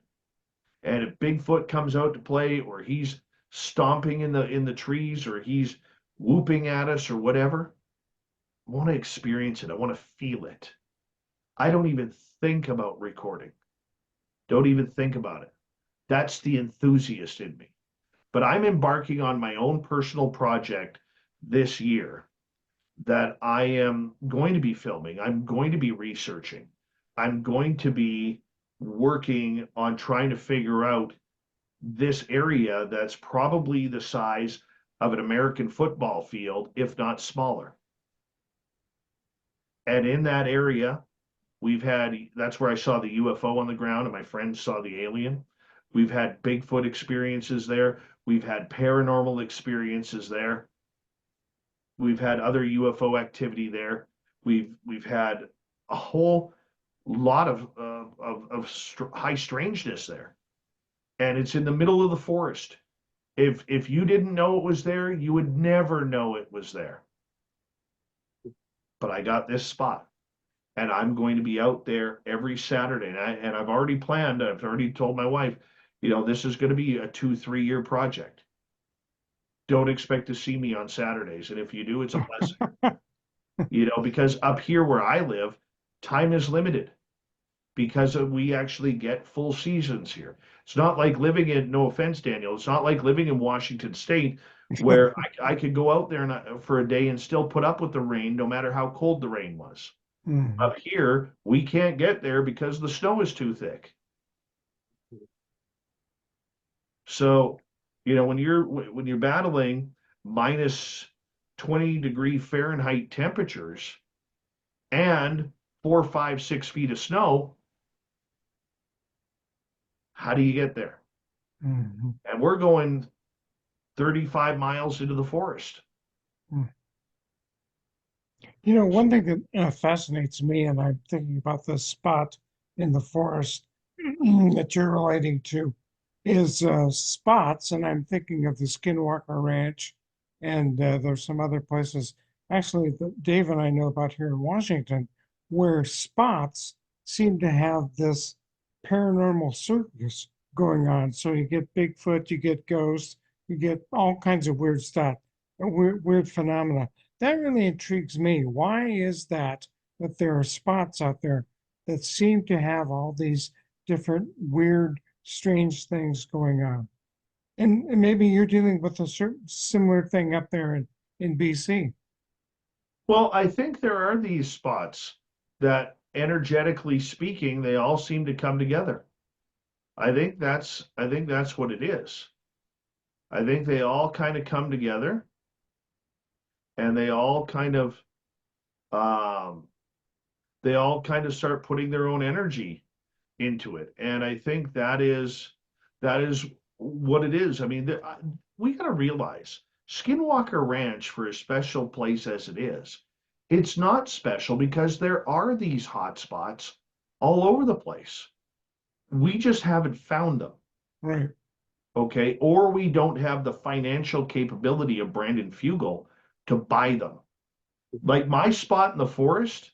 And if Bigfoot comes out to play, or he's stomping in the trees, or he's whooping at us or whatever, I want to experience it. I want to feel it. I don't even think about recording. Don't even think about it. That's the enthusiast in me. But I'm embarking on my own personal project this year that I am going to be filming. I'm going to be researching. I'm going to be working on trying to figure out this area that's probably the size of an American football field, if not smaller. And in that area, that's where I saw the UFO on the ground, and my friends saw the alien. We've had Bigfoot experiences there. We've had paranormal experiences there. We've had other UFO activity there. We've had a whole lot of high strangeness there, and it's in the middle of the forest. If you didn't know it was there, you would never know it was there. But I got this spot, and I'm going to be out there every Saturday. And I've already planned. I've already told my wife, this is going to be a 2-3 year project. Don't expect to see me on Saturdays, and if you do, it's a blessing. Because up here where I live, time is limited because we actually get full seasons here. It's not like living in, no offense, Daniel, it's not like living in Washington State where I could go out there for a day and still put up with the rain, no matter how cold the rain was. Mm. Up here, we can't get there because the snow is too thick. So, when you're battling minus 20-degree Fahrenheit temperatures and 4, 5, 6 feet of snow, how do you get there? Mhm. And we're going 35 miles into the forest. Mm. One thing that fascinates me, and I'm thinking about this spot in the forest that you're relating to, is spots, and I'm thinking of the Skinwalker Ranch, and there's some other places, actually, that Dave and I know about here in Washington, where spots seem to have this paranormal circus going on. So you get Bigfoot, you get ghosts, you get all kinds of weird stuff, weird phenomena. That really intrigues me. Why is that there are spots out there that seem to have all these different weird, strange things going on? And maybe you're dealing with a certain similar thing up there in BC. Well, I think there are these spots that, energetically speaking, they all seem to come together. I think that's what it is. I think they all kind of come together, and um, they all kind of start putting their own energy into it. And I think that is what it is. I mean, we got to realize Skinwalker Ranch, for a special place as it is, it's not special because there are these hot spots all over the place. We just haven't found them. Right. Okay, or we don't have the financial capability of Brandon Fugel to buy them. Like my spot in the forest,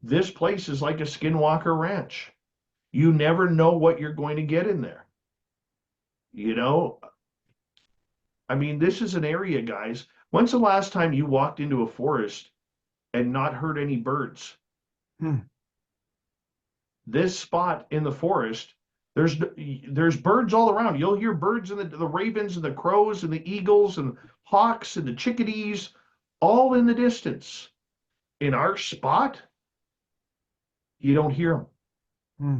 this place is like a Skinwalker Ranch. You never know what you're going to get in there. You know, I mean, this is an area, guys. When's the last time you walked into a forest and not heard any birds? Hmm. This spot in the forest, there's birds all around. You'll hear birds and the ravens and the crows and the eagles and hawks and the chickadees all in the distance. In our spot, you don't hear them. Hmm.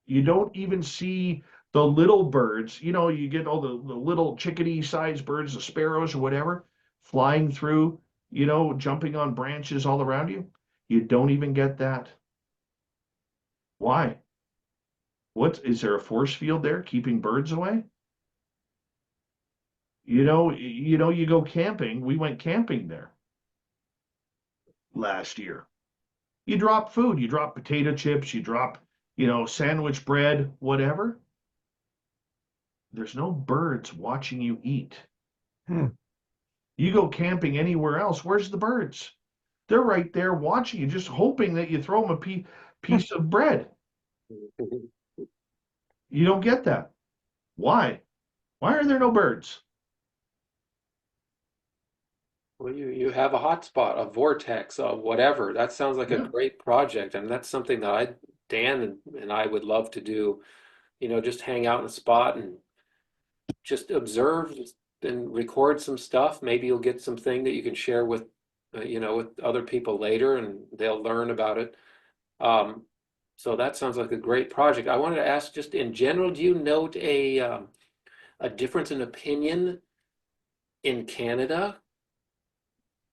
You don't even see the little birds. You know, you get all the little chickadee-sized birds, the sparrows or whatever, flying through, jumping on branches all around you. You don't even get that. Why? Is there a force field there keeping birds away? You go camping. We went camping there last year. You drop food, you drop potato chips, you drop, sandwich bread, whatever. There's no birds watching you eat. Hmm. You go camping anywhere else, where's the birds? They're right there watching you, just hoping that you throw them a piece of bread. You don't get that. Why? Why are there no birds? Well, you have a hotspot, a vortex, whatever. That sounds like a Yeah. great project, and that's something that Dan and I would love to do. Just hang out in a spot and just observe and record some stuff. Maybe you'll get something that you can share with other people later, and they'll learn about it. Um, so that sounds like a great project. I wanted to ask, just in general, do you note a difference in opinion in Canada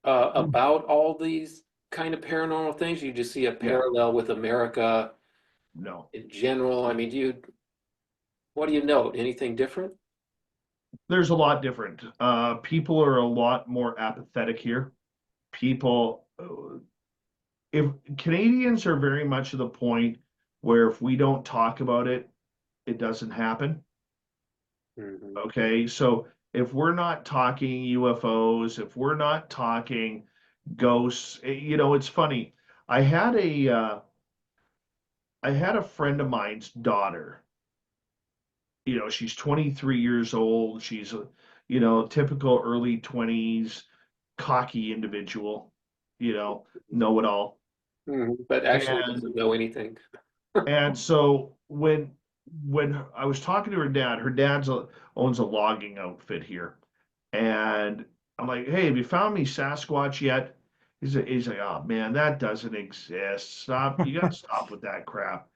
Hmm. about all these kind of paranormal things? You just see a Yeah. parallel with America No. in general. I mean, what do you note? Anything different? There's a lot different. People are a lot more apathetic here. People, if Canadians are very much to the point where if we don't talk about it, it doesn't happen. Hmm. Okay, so if we're not talking UFOs, if we're not talking ghosts, it's funny. I had a uh, I had a friend of mine's daughter. She's 23 years old. She's a, typical early 20s, cocky individual. Know it all. But actually And doesn't know anything. and so when I was talking to her dad's owns a logging outfit here. And I'm like, hey, have you found me Sasquatch yet? He's like, oh man, that doesn't exist. Stop, you gotta stop with that crap.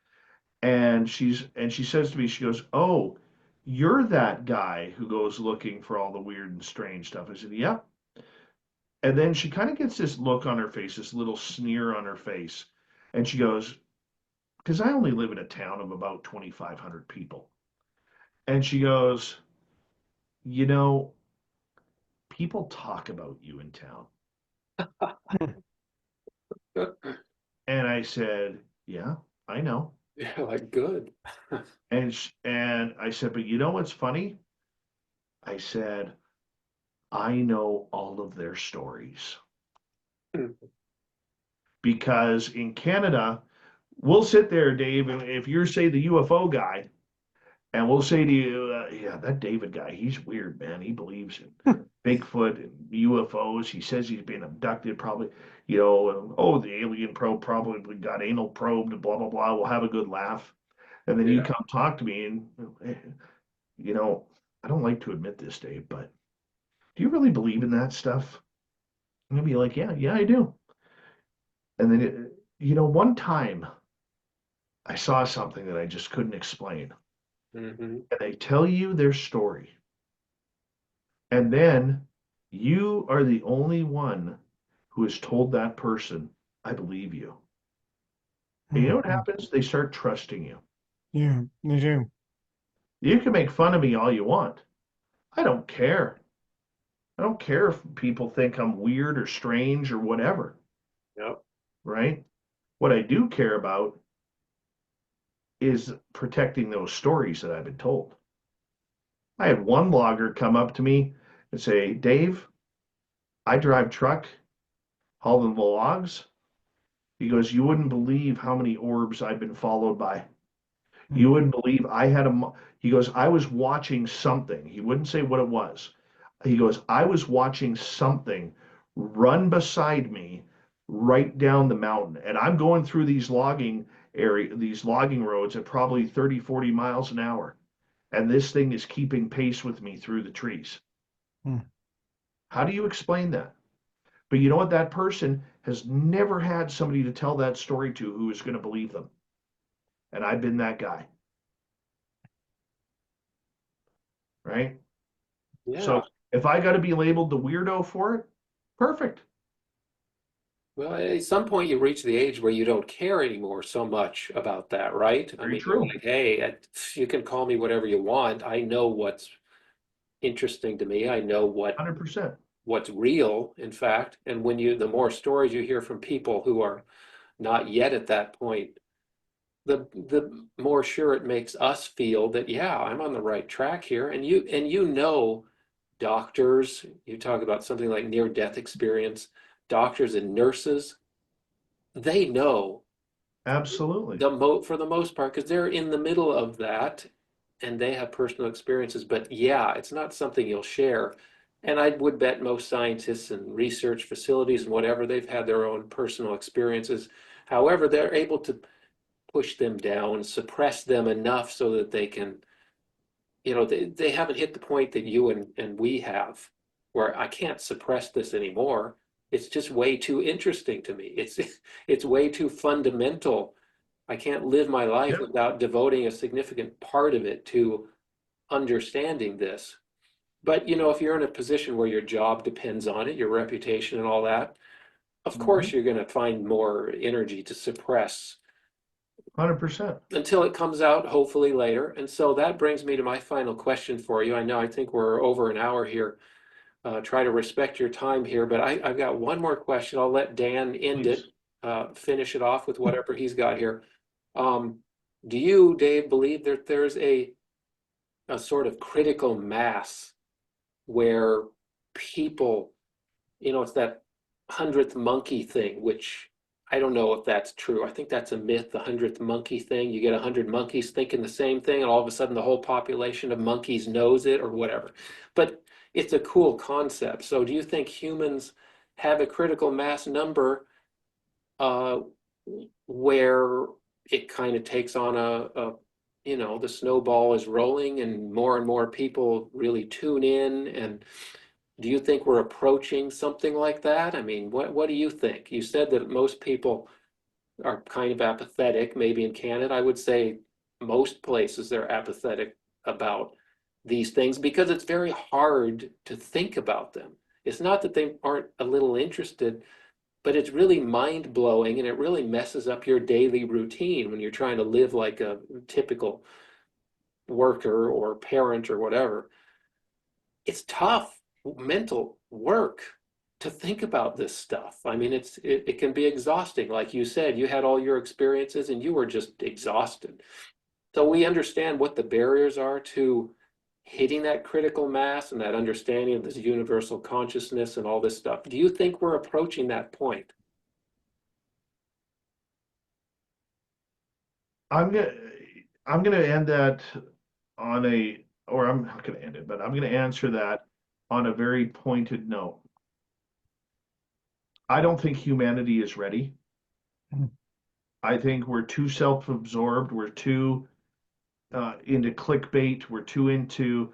And she says to me, she goes, oh, you're that guy who goes looking for all the weird and strange stuff. I said, yep. And then she kind of gets this look on her face, this little sneer on her face. And she goes, because I only live in a town of about 2,500 people. And she goes, you know, people talk about you in town. And I said, yeah, I know. Yeah, like good. And I said, but you know what's funny? I said, I know all of their stories because in Canada, we'll sit there, Dave, and if you're, say, the UFO guy, and we'll say to you, yeah, that David guy, he's weird, man. He believes in Bigfoot and UFOs. He says he's been abducted, probably, and, oh, the alien probe probably got anal probed, blah, blah, blah. We'll have a good laugh. And then you Yeah. come talk to me, and, you know, I don't like to admit this, Dave, but do you really believe in that stuff? And I'll be like, yeah, yeah, I do. And then, one time I saw something that I just couldn't explain. Hmm. And they tell you their story. And then You are the only one who has told that person, I believe you. And you know what Mhm. happens? They start trusting you. Yeah, they do. You can make fun of me all you want. I don't care. I don't care if people think I'm weird or strange or whatever, Yep. right? What I do care about is protecting those stories that I've been told. I had one logger come up to me and say, Dave, I drive truck, hauling the logs. He goes, you wouldn't believe how many orbs I've been followed by. You Mhm. wouldn't believe I had he goes, I was watching something. He wouldn't say what it was. He goes, I was watching something run beside me right down the mountain. And I'm going through these logging roads at probably 30, 40 miles an hour. And this thing is keeping pace with me through the trees. Mhm. How do you explain that? But you know what? That person has never had somebody to tell that story to who is going to believe them. And I've been that guy, right? Yeah. So if I got to be labeled the weirdo for it, perfect. Well, at some point you reach the age where you don't care anymore so much about that, right? I Very mean, you're true. like, hey, you can call me whatever you want. I know what's interesting to me. I know 100%. what's real, in fact. And the more stories you hear from people who are not yet at that point, the more sure it makes us feel that, yeah, I'm on the right track here. And doctors, you talk about something like near-death experience, doctors and nurses, they know Absolutely. for the most part because they're in the middle of that and they have personal experiences. But yeah, it's not something you'll share. And I would bet most scientists and research facilities and whatever, they've had their own personal experiences. However, they're able to push them down, suppress them enough so that they can, they haven't hit the point that you and we have, where I can't suppress this anymore. It's just way too interesting to me. It's way too fundamental. I can't live my life Yep. without devoting a significant part of it to understanding this. But if you're in a position where your job depends on it, your reputation and all that, of Mhm. course you're going to find more energy to suppress 100%. until it comes out, hopefully later. And so that brings me to my final question for you. I think we're over an hour here. Try to respect your time here, but I've got one more question. I'll let Dan end Please. it, finish it off with whatever he's got here. Um, do you, Dave, believe that there's a sort of critical mass where people, it's that hundredth monkey thing, which I don't know if that's true. I think that's a myth, the hundredth monkey thing. You get 100 monkeys thinking the same thing, and all of a sudden the whole population of monkeys knows it or whatever. But it's a cool concept. So do you think humans have a critical mass number uh, where it kind of takes on the snowball is rolling and more people really tune in? And do you think we're approaching something like that? I mean, what do you think? You said that most people are kind of apathetic, maybe in Canada. I would say most places they're apathetic about these things because it's very hard to think about them. It's not that they aren't a little interested, but it's really mind blowing and it really messes up your daily routine when you're trying to live like a typical worker or parent or whatever. It's tough mental work to think about this stuff. I mean, it can be exhausting. Like you said, you had all your experiences and you were just exhausted. So we understand what the barriers are to hitting that critical mass and that understanding of this universal consciousness and all this stuff. Do you think we're approaching that point? I'm gonna I'm gonna end that on a or I'm not gonna end it, but I'm gonna answer that on a very pointed note. I don't think humanity is ready. Mhm. I think we're too self-absorbed. We're too into clickbait. We're too into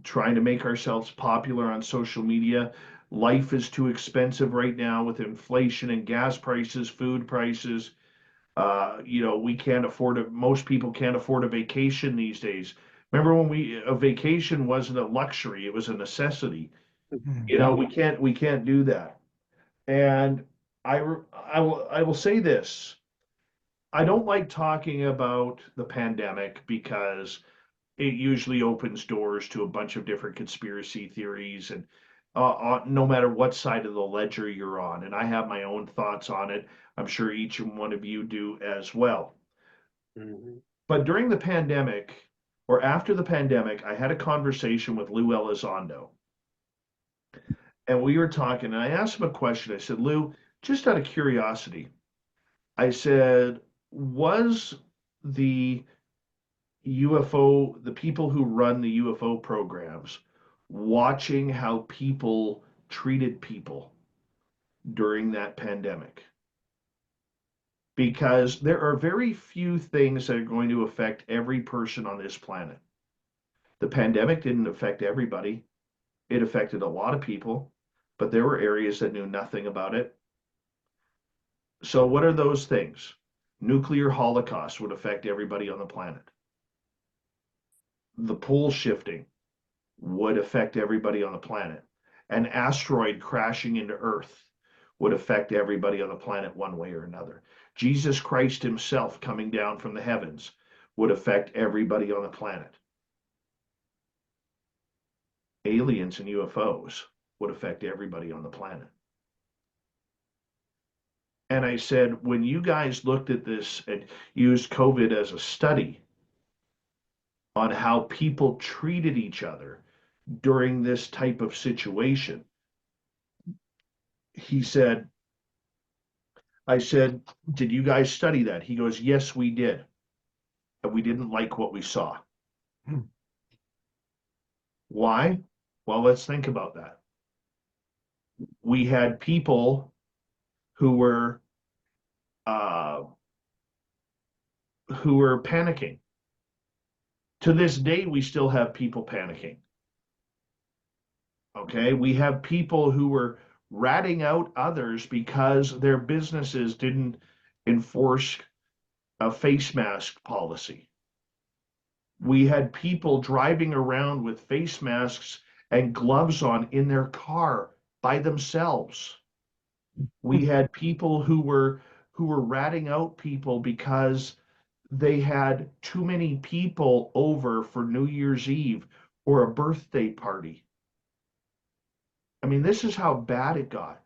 trying to make ourselves popular on social media. Life is too expensive right now with inflation and gas prices, food prices. We can't afford it. Most people can't afford a vacation these days. Remember when a vacation wasn't a luxury, it was a necessity. You know, we can't do that. And I will say this. I don't like talking about the pandemic because it usually opens doors to a bunch of different conspiracy theories and no matter what side of the ledger you're on. And I have my own thoughts on it. I'm sure each and one of you do as well. Mhm. But during the pandemic or after the pandemic, I had a conversation with Lou Elizondo. And we were talking, and I asked him a question. I said, Lou, just out of curiosity, I said, was the UFO, the people who run the UFO programs, watching how people treated people during that pandemic? Because there are very few things that are going to affect every person on this planet. The pandemic didn't affect everybody, it affected a lot of people, but there were areas that knew nothing about it. So, what are those things? Nuclear holocaust would affect everybody on the planet. The pole shifting would affect everybody on the planet. An asteroid crashing into Earth would affect everybody on the planet one way or another. Jesus Christ himself coming down from the heavens would affect everybody on the planet. Aliens and UFOs would affect everybody on the planet. And I said, when you guys looked at this and used COVID as a study on how people treated each other during this type of situation, he said, I said, did you guys study that? He goes, yes, we did. And we didn't like what we saw. Why? Well, let's think about that. We had people who were uh, panicking. To this day, we still have people panicking. Okay, we have people who were ratting out others because their businesses didn't enforce a face mask policy. We had people driving around with face masks and gloves on in their car by themselves. We had people who were ratting out people because they had too many people over for New Year's Eve or a birthday party. I mean, this is how bad it got.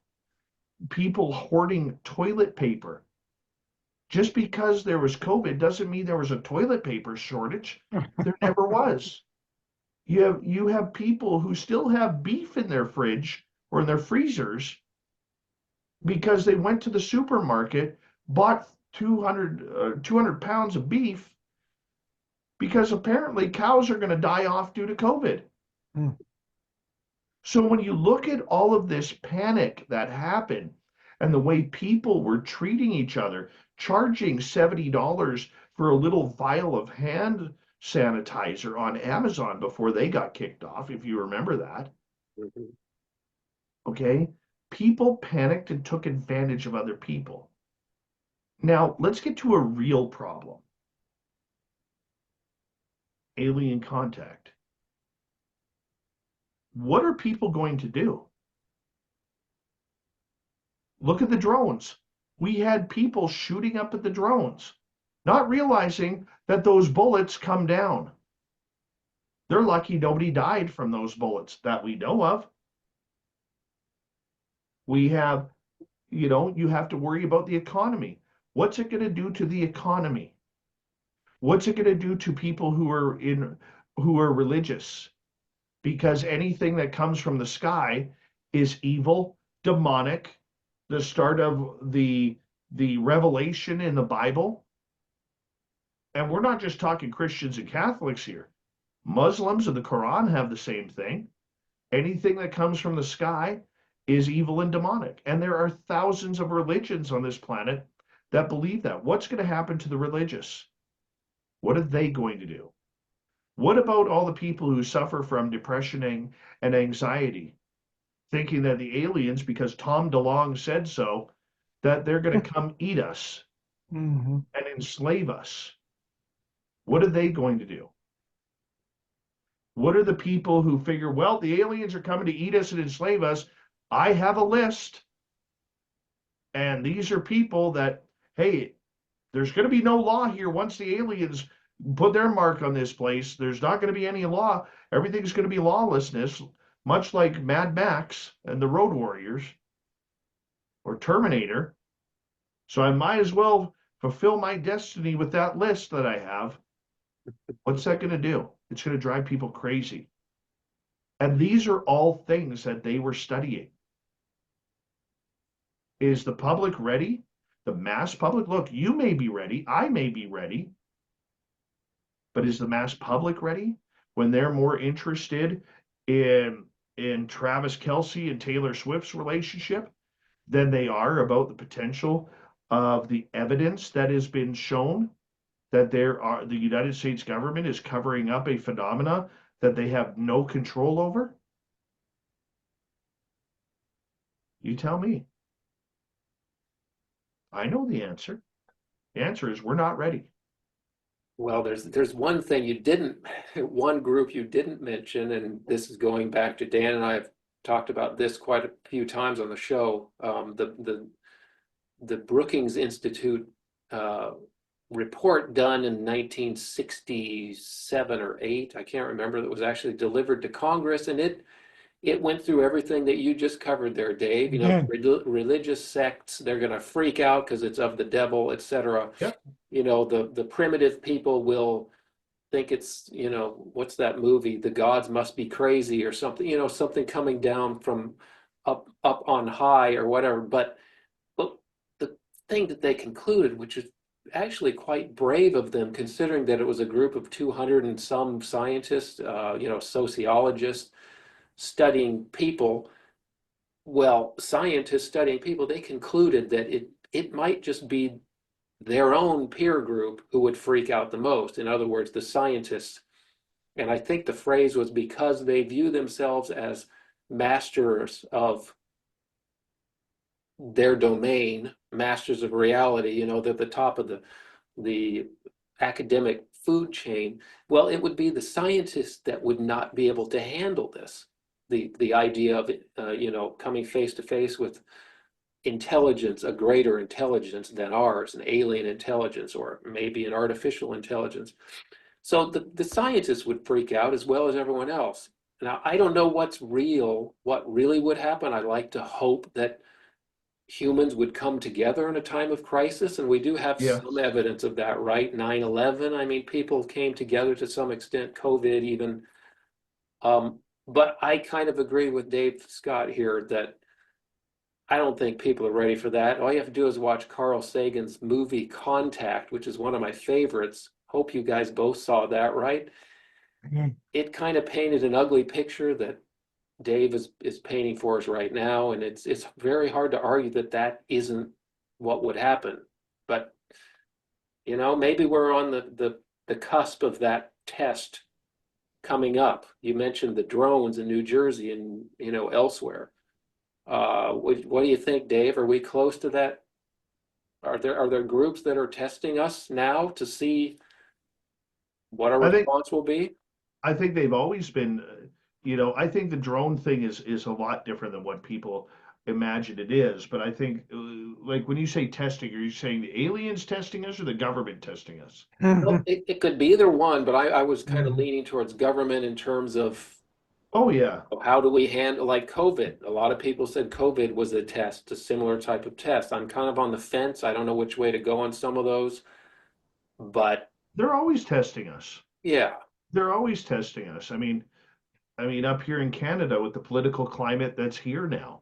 People hoarding toilet paper. Just because there was COVID doesn't mean there was a toilet paper shortage. There never was. You have people who still have beef in their fridge or in their freezers because they went to the supermarket, bought 200 pounds of beef because apparently cows are going to die off due to COVID. Mm. So when you look at all of this panic that happened and the way people were treating each other, charging $70 for a little vial of hand sanitizer on Amazon before they got kicked off, if you remember that, Mhm. okay? People panicked and took advantage of other people. Now, let's get to a real problem. Alien contact. What are people going to do? Look at the drones. We had people shooting up at the drones, not realizing that those bullets come down. They're lucky nobody died from those bullets that we know of. We have, you have to worry about the economy. What's it going to do to the economy? What's it going to do to people who are religious? Because anything that comes from the sky is evil, demonic, the start of the revelation in the Bible. And we're not just talking Christians and Catholics here. Muslims and the Quran have the same thing. Anything that comes from the sky is evil and demonic. And there are thousands of religions on this planet that believe that. What's going to happen to the religious? What are they going to do? What about all the people who suffer from depression and anxiety, thinking that the aliens, because Tom DeLonge said so, that they're going to come eat us Mhm. and enslave us? What are they going to do? What are the people who figure, well, the aliens are coming to eat us and enslave us? I have a list. And these are people that, hey, there's going to be no law here once the aliens put their mark on this place. There's not going to be any law. Everything's going to be lawlessness, much like Mad Max and the Road Warriors or Terminator. So I might as well fulfill my destiny with that list that I have. What's that going to do? It's going to drive people crazy. And these are all things that they were studying. Is the public ready? The mass public? Look, you may be ready. I may be ready. But is the mass public ready when they're more interested in Travis Kelce and Taylor Swift's relationship than they are about the potential of the evidence that has been shown that the United States government is covering up a phenomena that they have no control over? You tell me. I know the answer. The answer is we're not ready. Well, there's one thing you didn't, one group you didn't mention, and this is going back to Dan and I have talked about this quite a few times on the show. The Brookings Institute report done in 1967 or 8, I can't remember, that was actually delivered to Congress, and it went through everything that you just covered there, Dave. You know, religious sects, they're going to freak out because it's of the devil, etc. Yep. You know, the primitive people will think it's, you know, what's that movie? The gods must be crazy or something, you know, something coming down from up on high or whatever. But the thing that they concluded, which is actually quite brave of them, considering that it was a group of 200 and some scientists, you know, sociologists studying people. Well, scientists studying people, they concluded that it might just be their own peer group who would freak out the most. In other words, the scientists. And I think the phrase was because they view themselves as masters of their domain, masters of reality, you know, they're at the top of the academic food chain. Well, it would be the scientists that would not be able to handle this. The idea of it, you know, coming face to face with intelligence, a greater intelligence than ours, an alien intelligence, or maybe an artificial intelligence. So the scientists would freak out as well as everyone else. Now, I don't know what's real, what really would happen. I like to hope that humans would come together in a time of crisis, and we do have Yeah. some evidence of that, right? 9/11, I mean, people came together to some extent, COVID even. But I kind of agree with Dave Scott here that I don't think people are ready for that. All you have to do is watch Carl Sagan's movie Contact, which is one of my favorites. Hope you guys both saw that, right? It kind of painted an ugly picture that Dave is painting for us right now, and it's very hard to argue that that isn't what would happen. But you know, maybe we're on the cusp of that test coming up. You mentioned the drones in New Jersey and, you know, elsewhere. What do you think, Dave? Are we close to that? Are there groups that are testing us now to see what our I think response will be? I think they've always been, I think the drone thing is a lot different than what people imagine it is. But I think, like when you say testing, are you saying the aliens testing us or the government testing us? Well, it could be either one, but I was kind of leaning towards government in terms of Oh yeah, how do we handle like COVID? A lot of people said COVID was a test, a similar type of test. I'm kind of on the fence. I don't know which way to go on some of those, but they're always testing us. yeah. They're always testing us. I mean, up here in Canada with the political climate that's here now,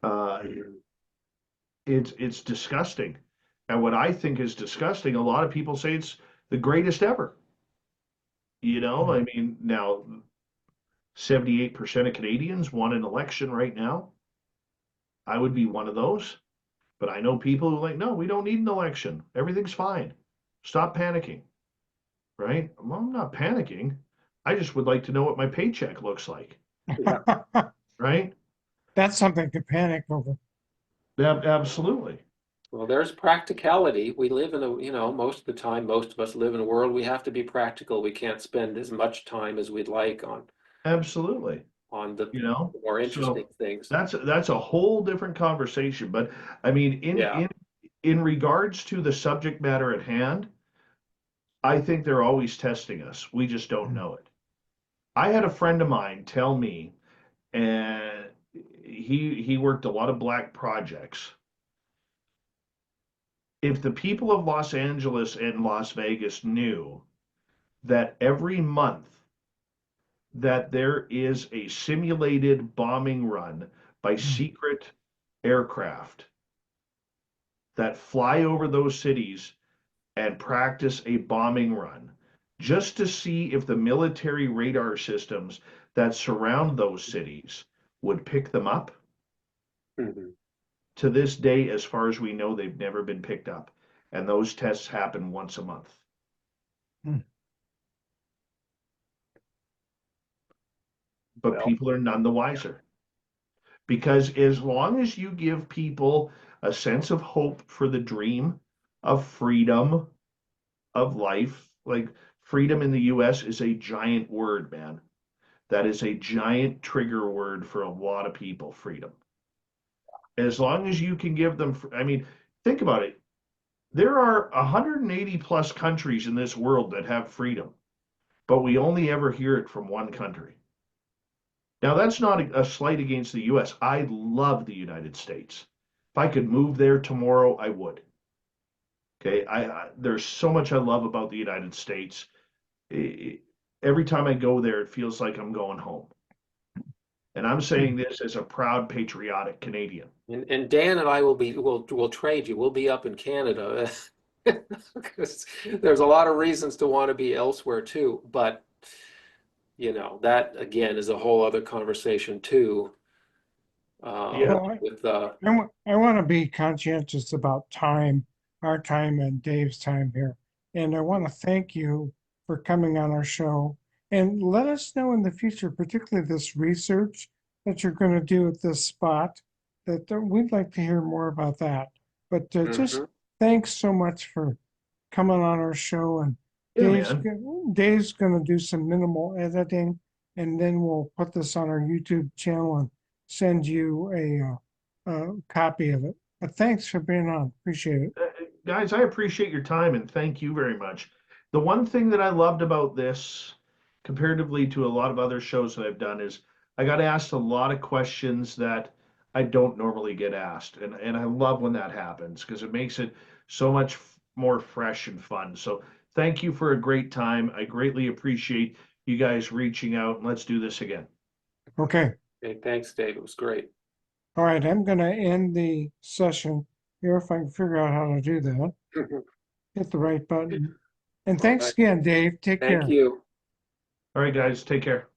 uh, it's disgusting. And what I think is disgusting, a lot of people say it's the greatest ever. I mean, now 78% of Canadians want an election right now. I would be one of those. But I know people who are like, no, we don't need an election. Everything's fine. Stop panicking. Right? Well, I'm not panicking. I just would like to know what my paycheck looks like. Yeah. Right? That's something to panic over. Absolutely. Well, there's practicality. We live in a, you know, most of the time, most of us live in a world we have to be practical. We can't spend as much time as we'd like Absolutely. on the You know, more interesting so things. that's a whole different conversation. But I mean, Yeah. in regards to the subject matter at hand, I think they're always testing us. We just don't know it. I had a friend of mine tell me, and he worked a lot of black projects. If the people of Los Angeles and Las Vegas knew that every month that there is a simulated bombing run by secret aircraft that fly over those cities and practice a bombing run just to see if the military radar systems that surround those cities would pick them up. Mhm. To this day, as far as we know, they've never been picked up. And those tests happen once a month. Hmm. But Well, people are none the wiser. Because as long as you give people a sense of hope for the dream of freedom, of life, like freedom in the US is a giant word, man. That is a giant trigger word for a lot of people, freedom. As long as you can give them, I mean, think about it. There are 180 plus countries in this world that have freedom, but we only ever hear it from one country. Now, that's not a slight against the US. I love the United States. If I could move there tomorrow, I would. Okay, there's so much I love about the United States. Every time I go there, it feels like I'm going home. And I'm saying this as a proud patriotic Canadian. and Dan and I will trade you. We'll be up in Canada. Because there's a lot of reasons to want to be elsewhere too, but you know, that again is a whole other conversation too. Yeah, Well, With I want to be conscientious about time, our time and Dave's time here. And I want to thank you for coming on our show. And let us know in the future, particularly this research that you're going to do at this spot, that we'd like to hear more about that. But just Mhm. thanks so much for coming on our show. And yeah, man. Dave's going to do some minimal editing, and then we'll put this on our YouTube channel and send you a copy of it. But thanks for being on. Appreciate it. Guys, I appreciate your time and thank you very much. The one thing that I loved about this, comparatively to a lot of other shows that I've done, is I got asked a lot of questions that I don't normally get asked. And I love when that happens because it makes it so much more fresh and fun. So thank you for a great time. I greatly appreciate you guys reaching out and let's do this again. Okay. Okay, thanks, Dave. It was great. All right. I'm going to end the session here if I can figure out how to do that. Hit the right button. And All thanks right. again, Dave. Take Thank care. you. All right, guys, take care.